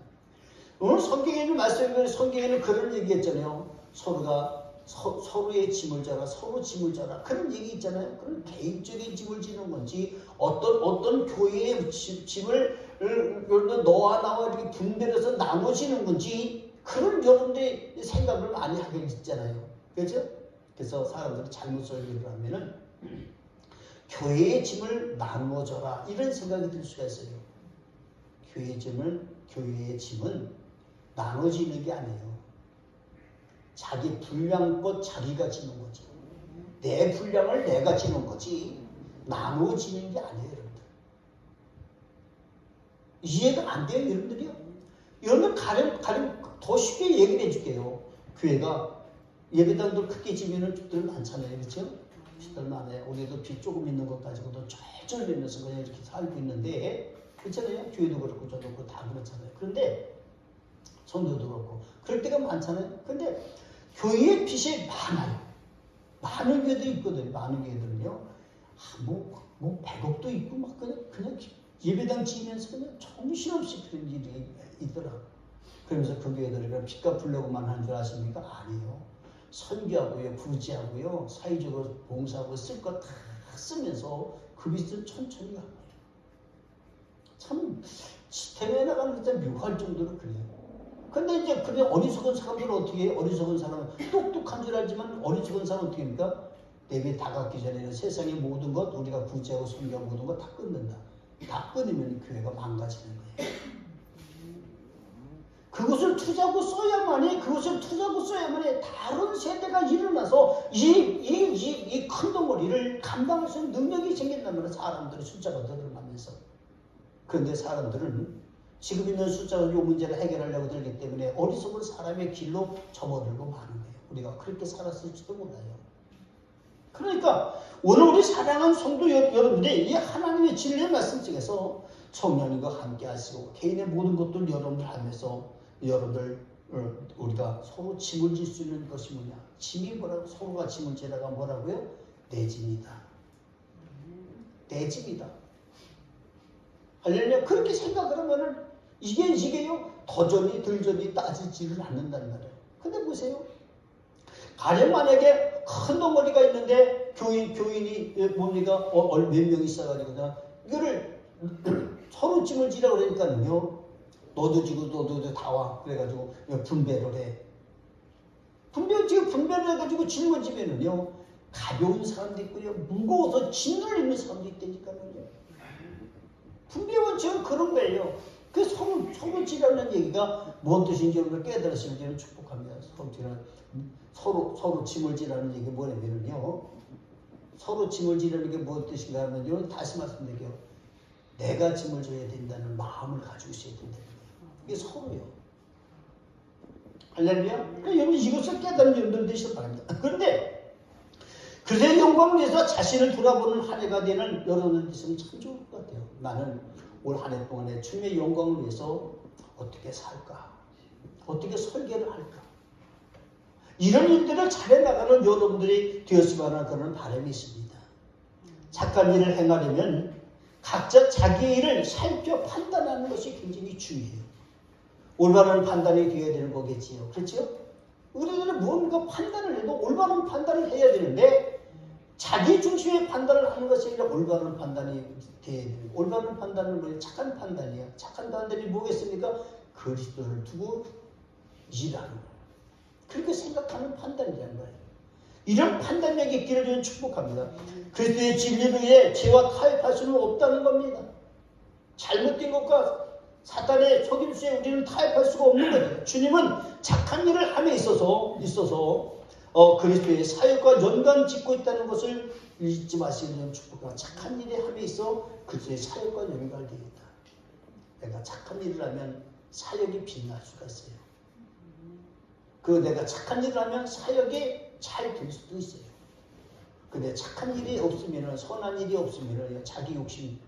오늘 성경에는 성경에는 그런 얘기했잖아요. 서로의 짐을 져라, 서로 짐을 져라. 그런 얘기 있잖아요. 그런 개인적인 짐을 지는 건지 어떤 교회의 짐을 너와 나와 이렇게 분별해서 나눠지는 건지 그런 여러분들이 생각을 많이 하게 있잖아요. 그렇죠? 그래서 사람들이 잘못 설교를 하면은 교회의 짐을 나누어줘라 이런 생각이 들 수가 있어요. 교회의 짐은 나눠지는 게 아니에요. 자기 분량껏 자기가 지는 거지. 내 분량을 내가 지는 거지 나누어지는 게 아니에요. 여러분들. 이해가 안 돼요, 여러분들이요? 여러분들 가령 더 쉽게 얘기를 해줄게요. 교회가 예배당도 크게 지면은 집들 많잖아요, 그렇죠? 집들 많아요. 우리도 빚 조금 있는 것 가지고도 쩔쩔매면서 그냥 이렇게 살고 있는데, 그렇잖아요. 교회도 그렇고 저도 그렇고 다 그렇잖아요. 그런데 성도도 그렇고 그럴 때가 많잖아요. 그런데 교회의 빚이 많아요. 많은 교회도 있거든요. 많은 교회들은요. 뭐 100억도 있고 막 그냥 예배당 지으면서 그냥 정신없이 그런 일이 있더라. 그러면서 그 교회들이 빚 갚으려고만 하는 줄 아십니까? 아니에요. 선교하고요, 구제하고요, 사회적으로 봉사하고 쓸 거 다 쓰면서 그 빚을 천천히 갚아요. 참 시스템에 나가는 게 묘할 정도로 그래요. 근데 이제 그래 어리석은 사람들은 어떻게 해요? 어리석은 사람은 똑똑한 줄 알지만 어리석은 사람은 어떻게 합니까? 내비 다 갖기 전에는 세상의 모든 것 우리가 구제하고 선교하고 모든 것 다 끊는다. 다 끊으면 교회가 망가지는 거예요. 그것을 투자고 써야만이 다른 세대가 일어나서 이 큰 덩어리를 감당할 수 있는 능력이 생긴다면 사람들의 숫자가 늘어나면서. 그런데 사람들은 지금 있는 숫자로 이 문제를 해결하려고 들기 때문에 어리석은 사람의 길로 접어들고 마는 거예요. 우리가 그렇게 살았을지도 몰라요. 그러니까 오늘 우리 사랑하는 성도 여러분들이 이 하나님의 진리의 말씀 속에서 성령님과 함께 하시고 개인의 모든 것들 여러분들 하면서 여러분들 우리가 서로 짐을 질 수 있는 것이 뭐냐? 짐이 뭐라고? 서로가 짐을 지라가 뭐라고요? 내 짐이다. 내 짐이다. 할렐루야. 그렇게 생각을 하면은 이게요 더전이 들전이 따지지를 않는단 말이에요. 근데 보세요. 가령 만약에 큰 덩어리가 있는데 교인이 뭡니까? 몇 명 있어가지고 이거를 서로 짐을 지라고 그러니까요. 너도 지고 너도 다 와. 그래가지고 분배를 해. 분배를 해가지고 짐을 지면은요. 가벼운 사람도 있고요. 무거워서 짐을 입는 사람도 있다니까요. 분배원 지금 그런 거예요. 그 서로 지라는 얘기가 뭔 뜻인지 여러분을 깨달으시면 저는 축복합니다. 서로 짐을 지라는 얘기가 뭐냐면요. 서로 짐을 지라는 게 무슨 뜻인가 하면요. 다시 말씀드릴게요. 내가 짐을 져야 된다는 마음을 가지고 있어야 된다는 거예요. 이게 서로요. 할렐루야. 그러니까 여러분 이것을 깨달은 여러분들 되시길 바랍니다. 그런데 그의 영광을 위해서 자신을 돌아보는 한 해가 되는 여러분들 있으면 참 좋을 것 같아요. 나는 올 한 해 동안에 주님의 영광을 위해서 어떻게 살까? 어떻게 설계를 할까? 이런 일들을 잘해 나가는 여러분들이 되었으면 하는 그런 바람이 있습니다. 착한 일을 행하려면 각자 자기의 일을 살펴 판단하는 것이 굉장히 중요해요. 올바른 판단이 되어야 되는 거겠지요. 그렇죠? 우리들은 뭔가 판단을 해도 올바른 판단을 해야 되는데 자기 중심의 판단을 하는 것이 아니라 올바른 판단이 돼야 돼요. 올바른 판단은 뭐예요? 착한 판단이야. 착한 판단이 뭐겠습니까? 그리스도를 두고 일하는 거예요. 그렇게 생각하는 판단이라는 거예요. 이런 판단력이 있기를 저는 축복합니다. 그리스도의 진리를 위해 죄와 타협할 수는 없다는 겁니다. 잘못된 것과 사탄의 속임수에 우리는 타협할 수가 없는 거죠. 주님은 착한 일을 함에 있어서 그리스도의 사역과 연관 짓고 있다는 것을 잊지 마시는 축복과 착한 일에 함에 있어 그리스도의 사역과 연관되어 있다. 내가 착한 일을 하면 사역이 빛날 수가 있어요. 내가 착한 일을 하면 사역이 잘 될 수도 있어요. 근데 착한 일이 없으면 선한 일이 없으면 자기 욕심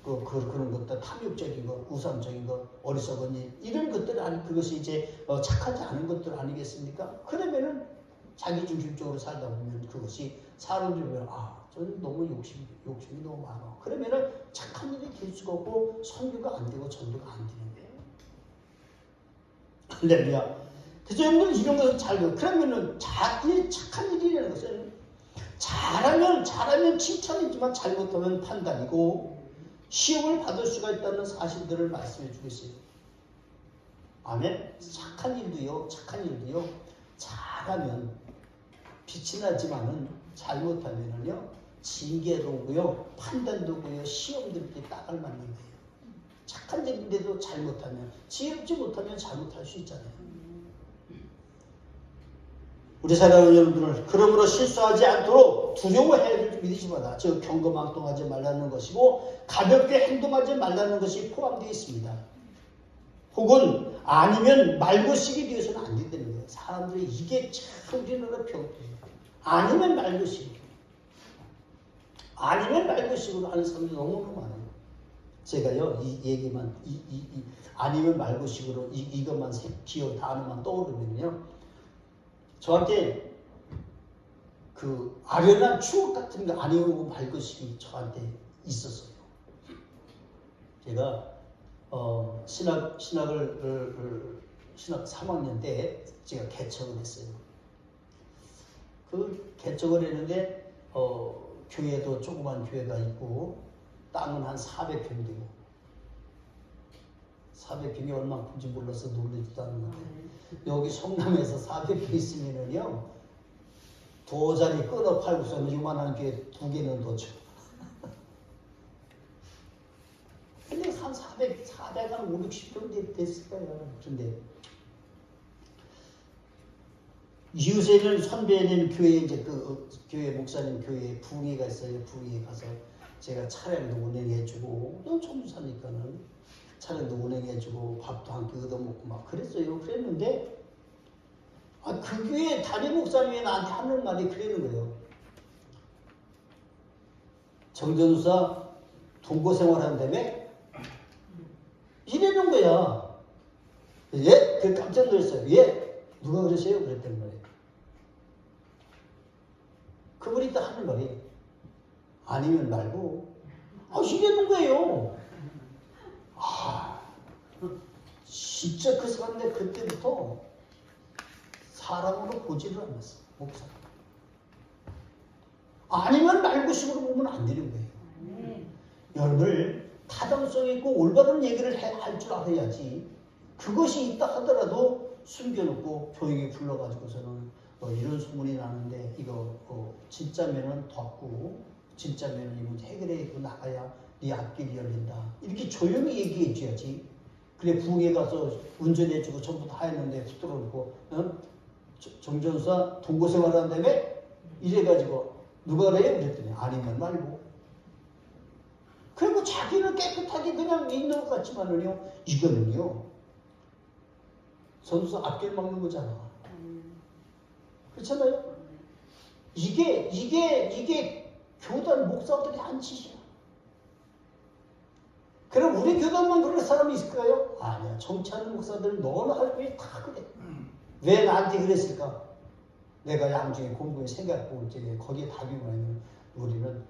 그런 것들 탐욕적인 것, 우상적인 것, 어리석은 일 이런 것들 그것이 이제 착하지 않은 것들 아니겠습니까? 그러면은 자기 중심적으로 살다 보면 그것이 사람들이 보면 저는 너무 욕심이 너무 많아. 그러면은 착한 일이 될 수가 없고 선교가 안 되고 전도가 안 되는 거예요. 할렐루야. 그래서 여러분들 이런 것을 잘 배워. 그러면은 자기 착한 일이라는 것은 잘하면 칭찬이지만 잘못하면 판단이고 시험을 받을 수가 있다는 사실들을 말씀해 주겠어요. 아멘. 착한 일도요. 잘하면 빛이 나지만은 잘못하면은요 징계도 오고요, 판단도 오고요, 시험도 이렇게 딱을 맞는 거예요. 착한 일인데도 잘못하면, 지혜롭지 못하면 잘못할 수 있잖아요. 우리 사랑하는 여러분들, 그러므로 실수하지 않도록 두려워해야 될 줄 믿으시 바랍니다. 즉 경거망동하지 말라는 것이고 가볍게 행동하지 말라는 것이 포함되어 있습니다. 혹은 아니면 말고식이 되어서는 안 된다는 거예요. 사람들이 이게 참 우리나라 병이에요. 아니면 말고식. 아니면 말고식으로 하는 사람들이 너무너무 많아요. 제가요 이 얘기만 아니면 말고식으로 이것만 기억 단어만 떠오르면요, 저한테 그 아련한 추억 같은 거 아니고 말고식이 저한테 있었어요. 제가 신학 3학년 때 제가 개척을 했어요. 그 개척을 했는데 교회도 조그만 교회가 있고 땅은 한 400평 되고 400평이 얼마큼인지 몰라서 놀리지도 않는데 여기 성남에서 400평 있으면은요 도자리 끊어 팔고서는 요만한 교회 2개는 더 줘. 근데 한 400한 5, 60평 됐을 거예요. 그런데 이웃에는 선배님 교회에 이제 그 교회 목사님 교회에 부흥회가 있어요. 부흥회 가서 제가 차량도 운행해주고 또 청주사니까는 차량도 운행해주고 밥도 함께 얻어먹고 막 그랬어요. 그랬는데 그 교회 담임 목사님이 나한테 하는 말이 그러는 거예요. 정전사 동거생활한다며 이러는 거야. 예? 그 깜짝 놀랐어요. 예? 누가 그러세요? 그랬단 말이에요. 그분이 또 하는 말이 아니면 말고 이러는 거예요. 진짜 그 사람들 그때부터 사람으로 보지를 않았어. 목사. 아니면 말고식으로 보면 안 되는 거예요. 여러분들 타당성 있고 올바른 얘기를 할 줄 알아야지. 그것이 있다 하더라도 숨겨놓고 교육에 불러가지고서는 이런 소문이 나는데 이거 진짜면은 덮고 진짜면은 이거 해결해 나가야 네 앞길이 열린다. 이렇게 조용히 얘기해 줘야지. 그래 부흥회 가서 운전해주고 전부 다 했는데 붙들어놓고 정전사 동거생활 한다며 이래가지고 누가 그래요? 그랬더니 아니면 말고. 그리고 자기는 깨끗하게 그냥 있는 것 같지만은요 이거는요 전도사 앞길 막는 거잖아. 그렇잖아요. 이게 교단 목사들이 한 짓이야. 그럼 우리 교단만 그런 사람이 있을까요? 아니야. 정치하는 목사들은 너나 할 거에 다 그래. 왜 나한테 그랬을까? 내가 양중에 공부에 생각해보고 이제 거기에 답이 뭐냐면 우리는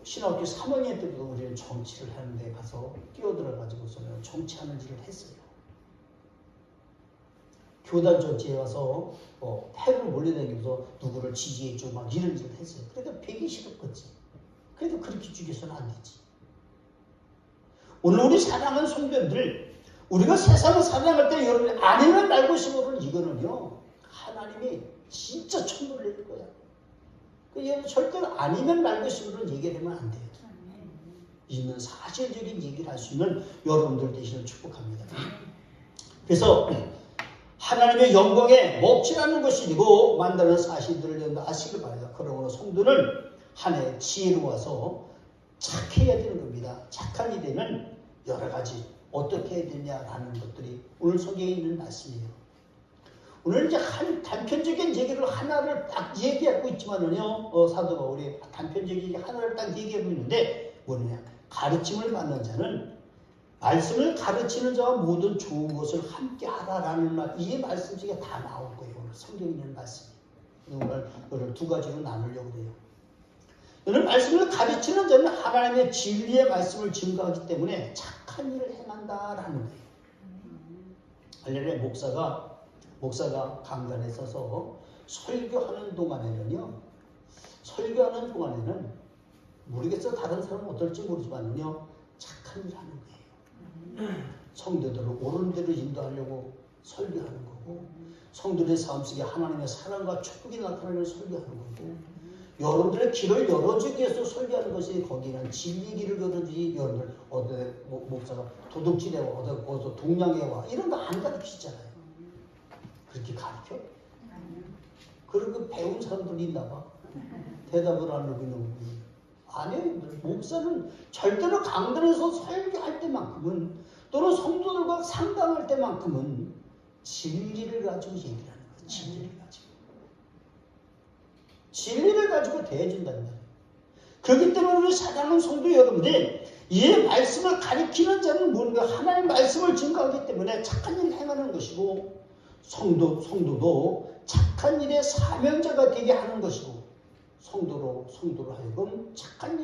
신학교 3학년 때부터 우리는 정치를 하는데 가서 끼어들어가지고서는 정치하는 일을 했어요. 교단 전체에 와서 패를 몰려다니면서 누구를 지지해주고 막 이런 일을 했어요. 그러니까 배기 싫었겠지. 그래도 그렇게 죽여서는 안 되지. 오늘 우리 사랑하는 성도들, 우리가 세상을 사랑할 때 여러분 아니면 말고식으로는 이거는요 하나님이 진짜 천벌을 내릴 거야. 여러분 절대로 아니면 말고식으로는 얘기하면 안 돼요. 있는 사실적인 얘기를 할 수 있는 여러분들 되시는 축복합니다. 그래서 하나님의 영광에 먹지 않는 것이고 만다는 사실들을 여러분 아시길 바랍니다. 그러므로 성도는 한 해 지혜로워서 착해야 되는 겁니다. 착한 이되면 여러 가지 어떻게 해야 되냐라는 것들이 오늘 성경에 있는 말씀이에요. 오늘 이제 한 단편적인 얘기를 하나를 딱 얘기하고 있지만은요, 사도 바울이 단편적인 하나를 딱 얘기하고 있는데 뭐냐? 가르침을 받는 자는 말씀을 가르치는 자와 모든 좋은 것을 함께 하라라는 말, 이 말씀 중에 다 나올 거예요. 오늘 성경에 있는 말씀이. 오늘 두 가지로 나누려고 해요. 오늘 말씀을 가르치는 자는 하나님의 진리의 말씀을 증거하기 때문에 착한 일을 행한다라는 거예요. 원래 목사가 강단에 서서 설교하는 동안에는 모르겠어 다른 사람은 어떨지 모르지만요 착한 일을 하는 거예요. 성도들을 옳은 대로 인도하려고 설교하는 거고 성도들의 삶 속에 하나님의 사랑과 축복이 나타나는 설교하는 거고 여러분들의 길을 열어주기 위해서 설교하는 것이 거기는 진리 길을 열어주지 여러분들 목사가 도둑질해 와 어디 동양에 와 이런 거 안 가르치잖아요. 그렇게 가르쳐? 그리고 배운 사람들이 있나 봐. 대답을 안 하고 있는 거예요. 아니요. 목사는 절대로 강단에서 설교할 때만큼은 또는 성도들과 상담할 때만큼은 진리를 가지고 얘기를 하는 거예요. 진리를 가지고. 진리를 가지고 대해준다는 거예요. 그렇기 때문에 우리 사랑하는 성도 여러분들이 이 말씀을 가리키는 자는 뭔가 하나님의 말씀을 증거하기 때문에 착한 일을 행하는 것이고 성도도 착한 일의 사명자가 되게 하는 것이고 성도로 하여금 착한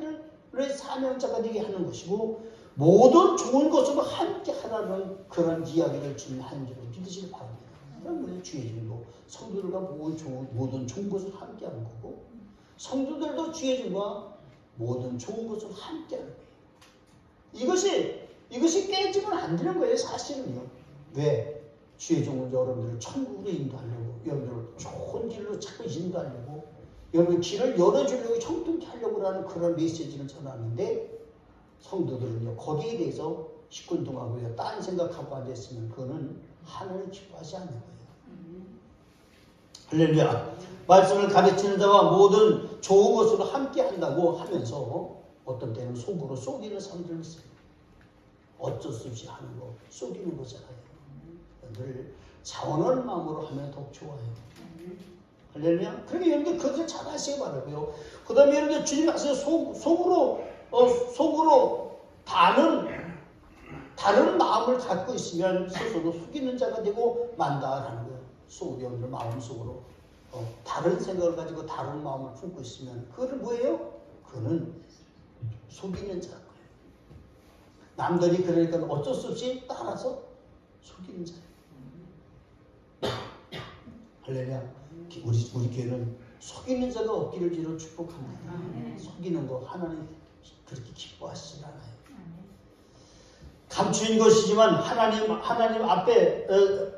일의 사명자가 되게 하는 것이고 모든 좋은 것으로 함께 하라는 그런 이야기를 주님 하는 줄로 믿으시기 바랍니다. 그럼 주의 증거 성도들과 모든 좋은 것을 함께 하는 거고 성도들도 주의 증거와 모든 좋은 것을 함께 하는 거예요. 이것이 깨지면 안 되는 거예요. 사실은요. 왜? 주의 종은 여러분들을 천국으로 인도하려고 여러분들을 좋은 길로 자꾸 인도하려고 여러분 길을 열어주려고 형통케 하려고 하는 그런 메시지를 전하는데 성도들은요. 거기에 대해서 시큰둥하고요. 딴 생각하고 앉아있으면 그거는 하나님을 기뻐하지 않는 거예요. 할렐루야. 말씀을 가르치는 자와 모든 좋은 것으로 함께 한다고 하면서 어떤 때는 속으로 속이는 사람들이 있어요. 어쩔 수 없이 하는 거 속이는 거잖아요. 늘 자원하는 마음으로 하면 더 좋아요. 할렐루야. 그러니까 여러분들 그것을 잘 하시기 바라고요. 그 다음에 여러분들 주님 앞에서 속으로 다른 마음을 갖고 있으면 스스로 속이는 자가 되고 만다라는 거예요. 여러분들 마음속으로 다른 생각을 가지고 다른 마음을 품고 있으면 그거는 뭐예요? 그거는 속이는 자인 거예요. 남들이 그러니까 어쩔 수 없이 따라서 속이는 자예요. 할렐루야. 우리 교회는 속이는 자가 없기를 주로 축복합니다. 속이는 거 하나님 그렇게 기뻐하시지 않아요. 감추인 것이지만 하나님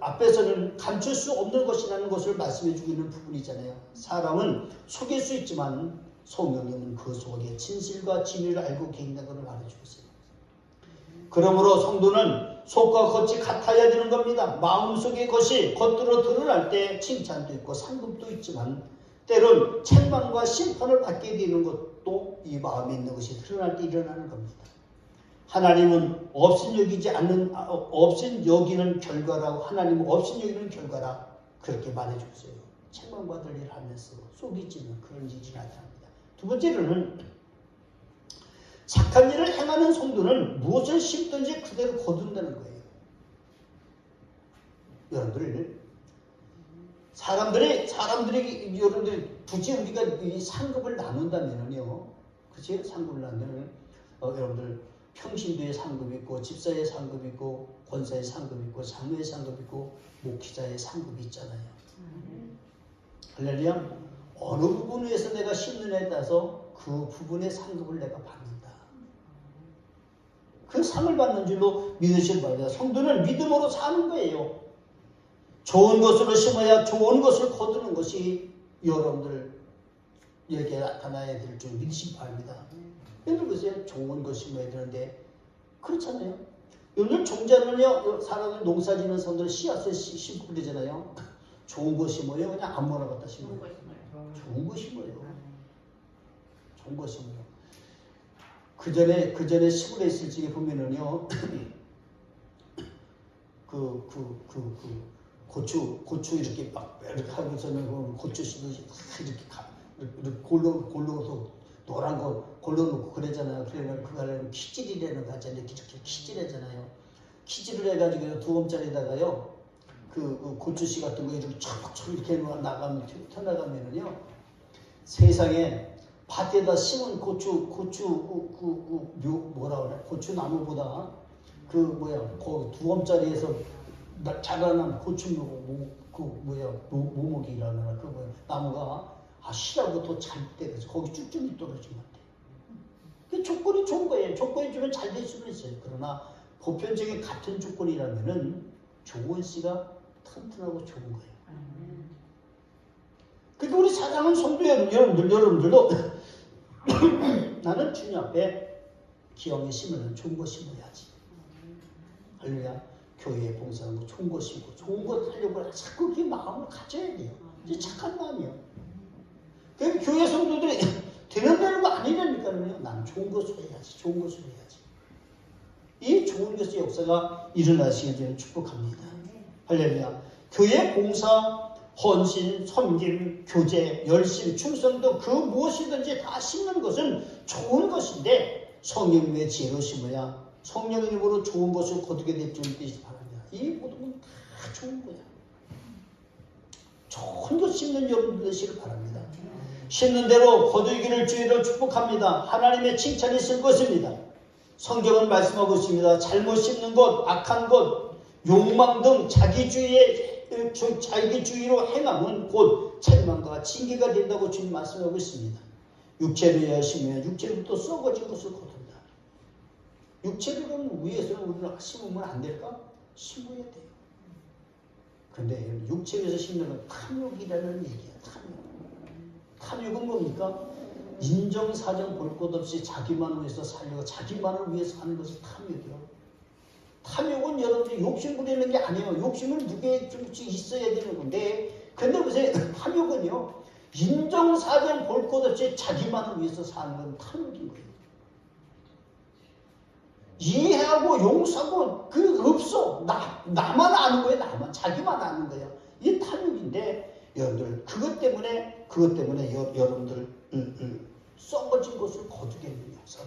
앞에서는 감출 수 없는 것이라는 것을 말씀해주고 있는 부분이잖아요. 사람은 속일 수 있지만 성령님은 그 속에 진실과 진리를 알고 계신다는 걸 말해주고 있어요. 그러므로 성도는 속과 겉이 같아야 되는 겁니다. 마음속의 것이 겉으로 드러날 때 칭찬도 있고 상급도 있지만 때론 책망과 심판을 받게 되는 것도 이 마음에 있는 것이 드러날 때 일어나는 겁니다. 하나님은 없인 여기는 결과라고 하나님은 없인 여기는 결과라 그렇게 말해주고 있어요. 책망받을 일을 하면서 속이지는 그런 일이 나타납니다. 두 번째로는 착한 일을 행하는 성도는 무엇을 심든지 그대로 거둔다는 거예요. 여러분들 사람들이 여러분들 굳이 우리가 이 상급을 나눈다면요, 그치? 상급을 나누면 여러분들 평신도의 상급이 있고 집사의 상급이 있고 권사의 상급이 있고 장로의 상급이 있고 목회자의 상급이 있잖아요. 할렐루야. 어느 부분에서 내가 심는에 따라서 그 부분의 상급을 내가 받는다. 그 상을 받는 줄로 믿으시기 바랍니다. 성도는 믿음으로 사는 거예요. 좋은 것으로 심어야 좋은 것을 거두는 것이 여러분들에게 나타나야 될 줄 믿으시기 바랍니다. 여러분 보세요. 좋은 것 심어야 되는데 그렇잖아요. 여러분 종자는요. 사람들 농사 짓는 사람들 씨앗을 심고 그러잖아요. 좋은 것 심어요. 그냥 아무거나 갖다 심어요. 좋은 것 심어요. 좋은 것 심어요. 그 전에 시골에 있을 적에 보면은요. 고추 이렇게 막 이렇게 하고서는 고추 씨도 이렇게 골로서 노란 거 골라놓고 그러잖아요. 그러면 그거는 키질이라는 거 하잖아요. 이렇게 키질하잖아요. 키질을 해가지고 2엄짜리다가요. 그 고추씨 같은 거 이렇게 촥촥 이렇게 튀어나가면은요. 세상에 밭에다 심은 고추나무보다 거기 2엄짜리에서 자라난 모목이라나 나무가 씨라고 더 잘 돼서 거기 쭉쭉이 떨어지면 안 돼. 조건이 좋은 거예요. 조건이 주면 잘 될 수도 있어요. 그러나 보편적인 같은 조건이라면은 좋은 씨가 튼튼하고 좋은 거예요. 그러니까 우리 사랑하는 성도 여러분들도 나는 주님 앞에 기왕에 심으면 좋은 거 심어야지. 할렐루야. 교회에 봉사하는 거 좋은 것이고 좋은 것 하려고 자꾸 그 마음을 가져야 돼요. 이제 착한 마음이요. 그 교회 성도들이 되는 거 아니라니까요. 나는 좋은 것을 해야지. 좋은 것을 해야지. 이 좋은 것의 역사가 일어나시길 저는 축복합니다. 할렐루야. 교회 봉사, 헌신, 섬김, 교제, 열심, 충성도 그 무엇이든지 다 심는 것은 좋은 것인데 성령님의 지혜로 심어야 성령의 힘으로 좋은 것을 거두게 될 줄 믿으시기 바랍니다. 이 모든 건 다 좋은 거야. 좋은 것 심는 여러분들 되시길 바랍니다. 심는 대로 거두기를 주의로 축복합니다. 하나님의 칭찬이 있을 것입니다. 성경은 말씀하고 있습니다. 잘못 심는 것, 악한 것, 욕망 등 자기주의로 행함은 곧 책망과 징계가 된다고 주님 말씀하고 있습니다. 육체를 심으면 육체로부터 썩어진 것을 거둔다. 육체를 위해서 우리는 심으면 안 될까? 심어야 돼요. 그런데 육체에서 심는 건 탐욕이라는 얘기야. 탐욕은 뭡니까? 인정사정 볼 것 없이 자기만을 위해서 살려고 자기만을 위해서 하는 것이 탐욕이요. 탐욕은 여러분들이 욕심 부리는 게 아니에요. 욕심은 누구에 좀씩 있어야 되는 건데, 근데 보세요. 탐욕은요, 인정사정 볼 것 없이 자기만을 위해서 사는 건 탐욕인 거예요. 이해하고 용서하고 그 없어. 나만 아는 거예요. 나만. 자기만 아는 거예요. 이게 탐욕인데 여러분들 그것 때문에 여러분들 썩어진 것을 거두겠는 역사.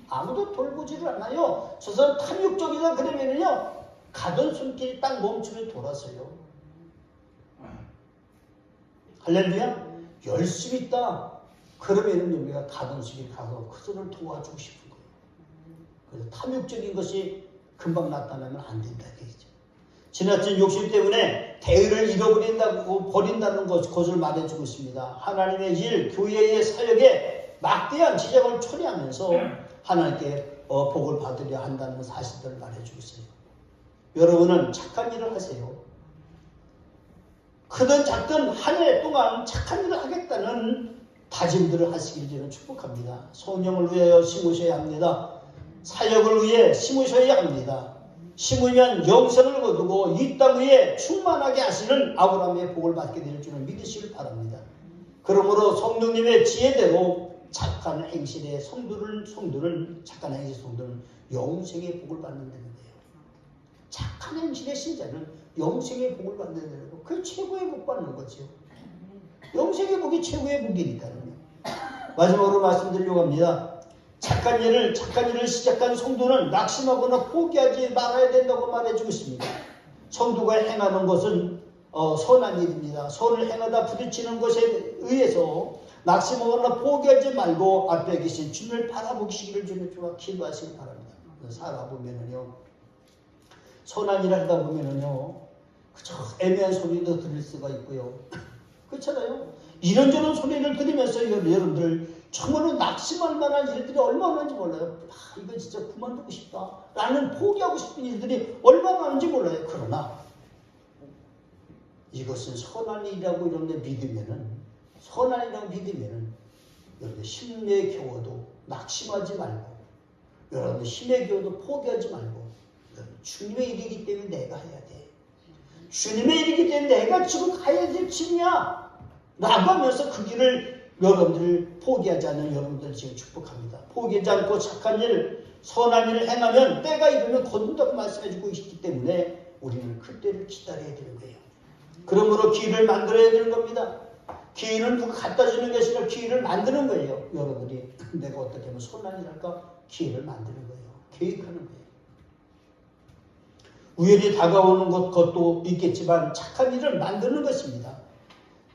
아무도 돌보지를 않아요. 저 사람 탐욕적이다 그러면은요 가던 손길이 딱 멈추면 돌아서요. 할렐루야. 열심히 있다 그러면은 우리가 가던 손길 가서 그들을 도와주고 싶은 거예요. 그래서 탐욕적인 것이 금방 나타나면 안 된다 얘기죠. 지나친 욕심 때문에 대의를 잃어버린다고 버린다는 것을 말해주고 있습니다. 하나님의 일, 교회의 사역에 막대한 지적을 처리하면서 하나님께 복을 받으려 한다는 사실들을 말해주고 있어요. 여러분은 착한 일을 하세요. 크든 작든 한 해 동안 착한 일을 하겠다는 다짐들을 하시길 저는 축복합니다. 성령을 위하여 심으셔야 합니다. 사역을 위해 심으셔야 합니다. 심으면 영생을 거두고 이 땅 위에 충만하게 하시는 아브라함의 복을 받게 될 줄을 믿으시길 바랍니다. 그러므로 성령님의 지혜대로 착한 행실의 성도는 착한 행실의 성도는 영생의 복을 받는다는 거예요. 착한 행실의 신자는 영생의 복을 받는다는 거. 그 최고의 복 받는 거죠. 영생의 복이 최고의 복이니까요. 마지막으로 말씀드리려고 합니다. 착한 일을 시작한 성도는 낙심하거나 포기하지 말아야 된다고 말해주고 있습니다. 성도가 행하는 것은 선한 일입니다. 선을 행하다 부딪히는 것에 의해서 낙심하거나 포기하지 말고 앞에 계신 주님을 바라보시기를 주님 기도하시기 바랍니다. 살아보면은요, 선한 일을 하다 보면은요, 그저 애매한 소리도 들을 수가 있고요. 그렇잖아요. 이런저런 소리를 들으면서 여러분들 정말로 낙심할 만한 일들이 얼마나 많은지 몰라요. 이거 진짜 그만두고 싶다 라는 포기하고 싶은 일들이 얼마나 많은지 몰라요. 그러나 이것은 선한 일이라고 여러분들 믿으면은 여러분들 힘에 겨워도 낙심하지 말고 여러분들 힘에 겨워도 포기하지 말고 주님의 일이기 때문에 내가 해야 돼. 주님의 일이기 때문에 내가 지금 가야 될 짐이야 라고 하면서 그 길을 여러분들 포기하지 않는 여러분들 지금 축복합니다. 포기하지 않고 착한 일, 선한 일을 행하면 때가 이르면 거둔다고 말씀해주고 있기 때문에 우리는 그 때를 기다려야 되는 거예요. 그러므로 기회를 만들어야 되는 겁니다. 기회는 누가 갖다 주는 것이 아니라 기회를 만드는 거예요. 여러분들이 내가 어떻게 하면 선한 일을 할까? 기회를 만드는 거예요. 계획하는 거예요. 우연히 다가오는 것도 있겠지만 착한 일을 만드는 것입니다.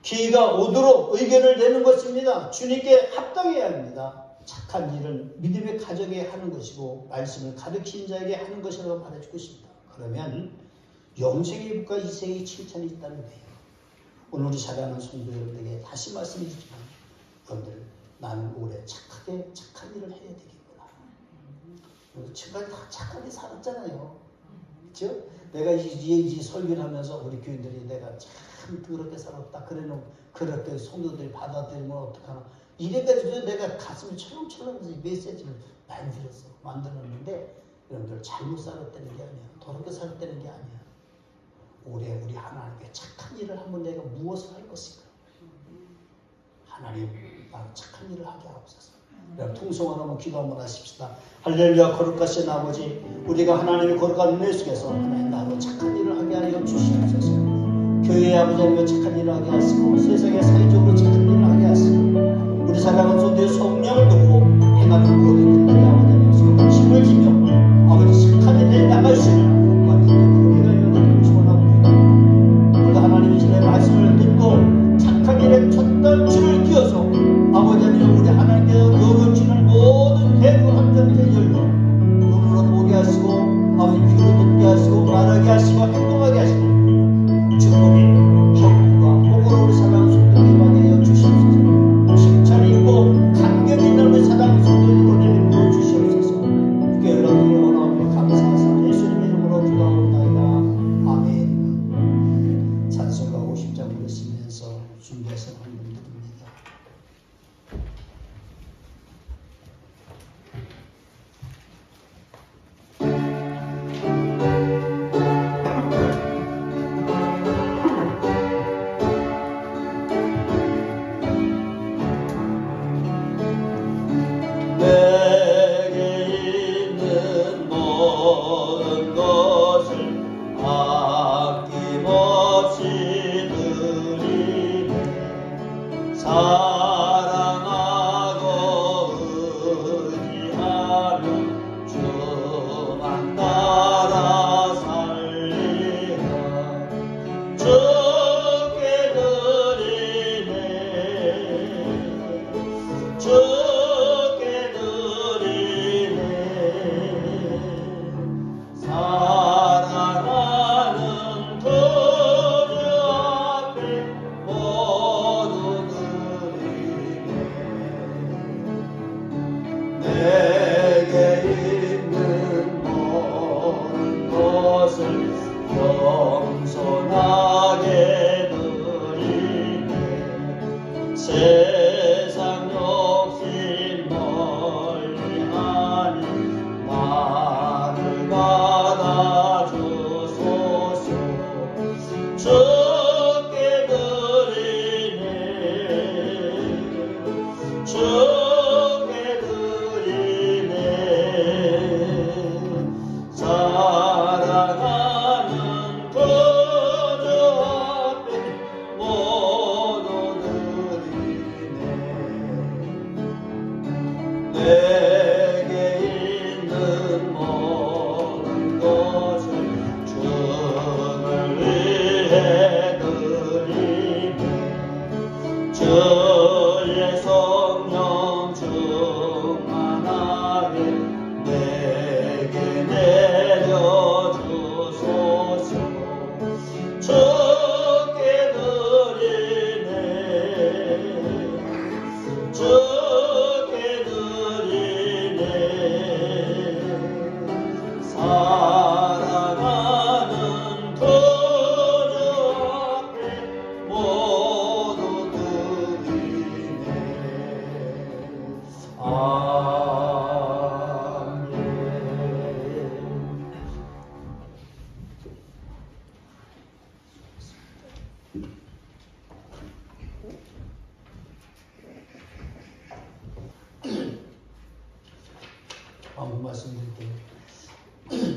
기회가 오도록 의견을 내는 것입니다. 주님께 합당해야 합니다. 착한 일은 믿음의 가정에 하는 것이고 말씀을 가르치는 자에게 하는 것이라고 말해주고 있습니다. 그러면 영생의 복과 이생의 칭찬이 있다는 거예요. 오늘 우리 사랑하는 성도 여러분에게 다시 말씀드리지만 여러분들 나는 올해 착한 일을 해야 되겠구나. 지금까지 다 착하게 살았잖아요. 그렇죠? 내가 이 설교를 하면서 우리 교인들이 내가 참 더럽게 살았다. 그렇게 성도들이 받아들이면 어떡하나. 이래가지고 내가 가슴이 철렁철렁해서 이 메시지를 만들었는데 여러분들 잘못 살았다는 게 아니야. 더럽게 살았다는 게 아니야. 올해 우리 하나님께 착한 일을 한번 내가 무엇을 할 것인가? 하나님 나로 착한 일을 하게 하옵소서. 통성을 한번 기도 한번 하십시다. 할렐루야. 거룩하신 아버지, 우리가 하나님의 거룩한 은혜 속에서 하나님 나로 착한 일을 하게 하여 주시옵소서. 교회의 아버지 하나님의 착한 일을 하게 하시고 세상의 사회적으로 착한 일을 하게 하시고 우리 사랑하는 성도의 성령을 두고 행하는 모든 일들이 아버지 하나님의 힘을 지며 아버지 착한 일에 나갈 수 있는 복과 기쁨을 우리가 여러분을 소원합니다. 우리가 하나님의 신의 말씀을 듣고 착한 일에 첫날 줄을 끼워서 아버지 하나님 우리 하나님께서 여겨주는 모든 대부 함정의 열로 눈으로 보게 하시고 아버지 귀로 듣게 하시고 말하게 하시고 행동하게 하시고 축복이 평안과 복으로 우리 사랑하는 성도들 임하게 하여 주시옵소서. 칭찬이 있고 감격 있는 우리 사랑하는 성도들 보내며 부어 주시옵소서. 주께 여러분을 원하며 감사하사 예수님의 이름으로 기도하옵나이다. 아멘. 찬송가 50장 부르시면서 준비해서 한번 드립니다. 말씀드릴게요.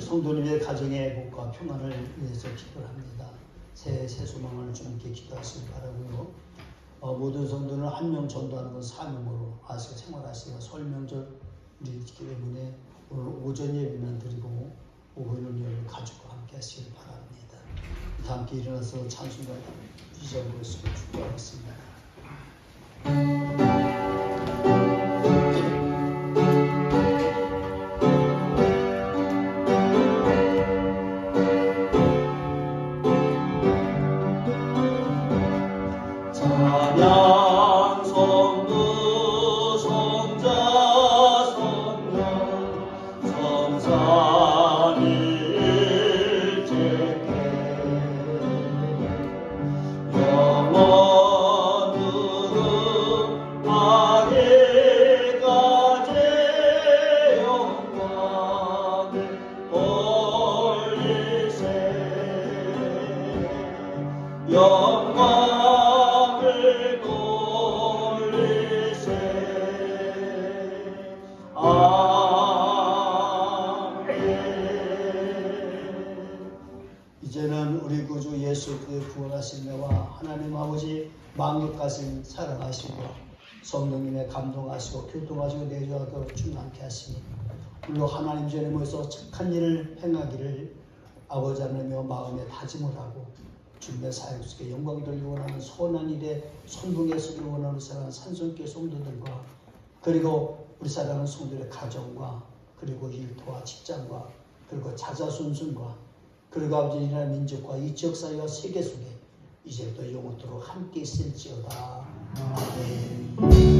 성도님의 가정의 복과 평안을 위해서 기도를 합니다. 새해 새 소망을 주님께 기도하시기 바라고요. 모든 성도는 한 명 전도하는 건 사명으로 아시고 생활하시고 설 명절 우리 교회문에 오늘 오전 예배만 드리고 오후에는 여러분 가족과 함께 하시길 바랍니다. 다 함께 일어나서 찬송가 주시자고 축복하겠습니다. 하나님 아버지 마음 가슴 사랑하시고 성령님의 감동하시고 교통하시고 내주하도록 충만케 하시니 물론 하나님 전에 모여서 착한 일을 행하기를 아버지 하나님여 마음에 다짐을 하고 주님의 사역 속에 영광 돌리고 원하는 선한 일에 선봉에 서기를 원하는 사랑하는 산성교회 성도들과 그리고 우리 사랑하는 성도들의 가정과 그리고 일터와 직장과 그리고 자자손손과 그리고 아버지 이 나라 민족과 이 지역사회와 세계 속에 이제부터 영원토록 함께 있을지어다. 아멘.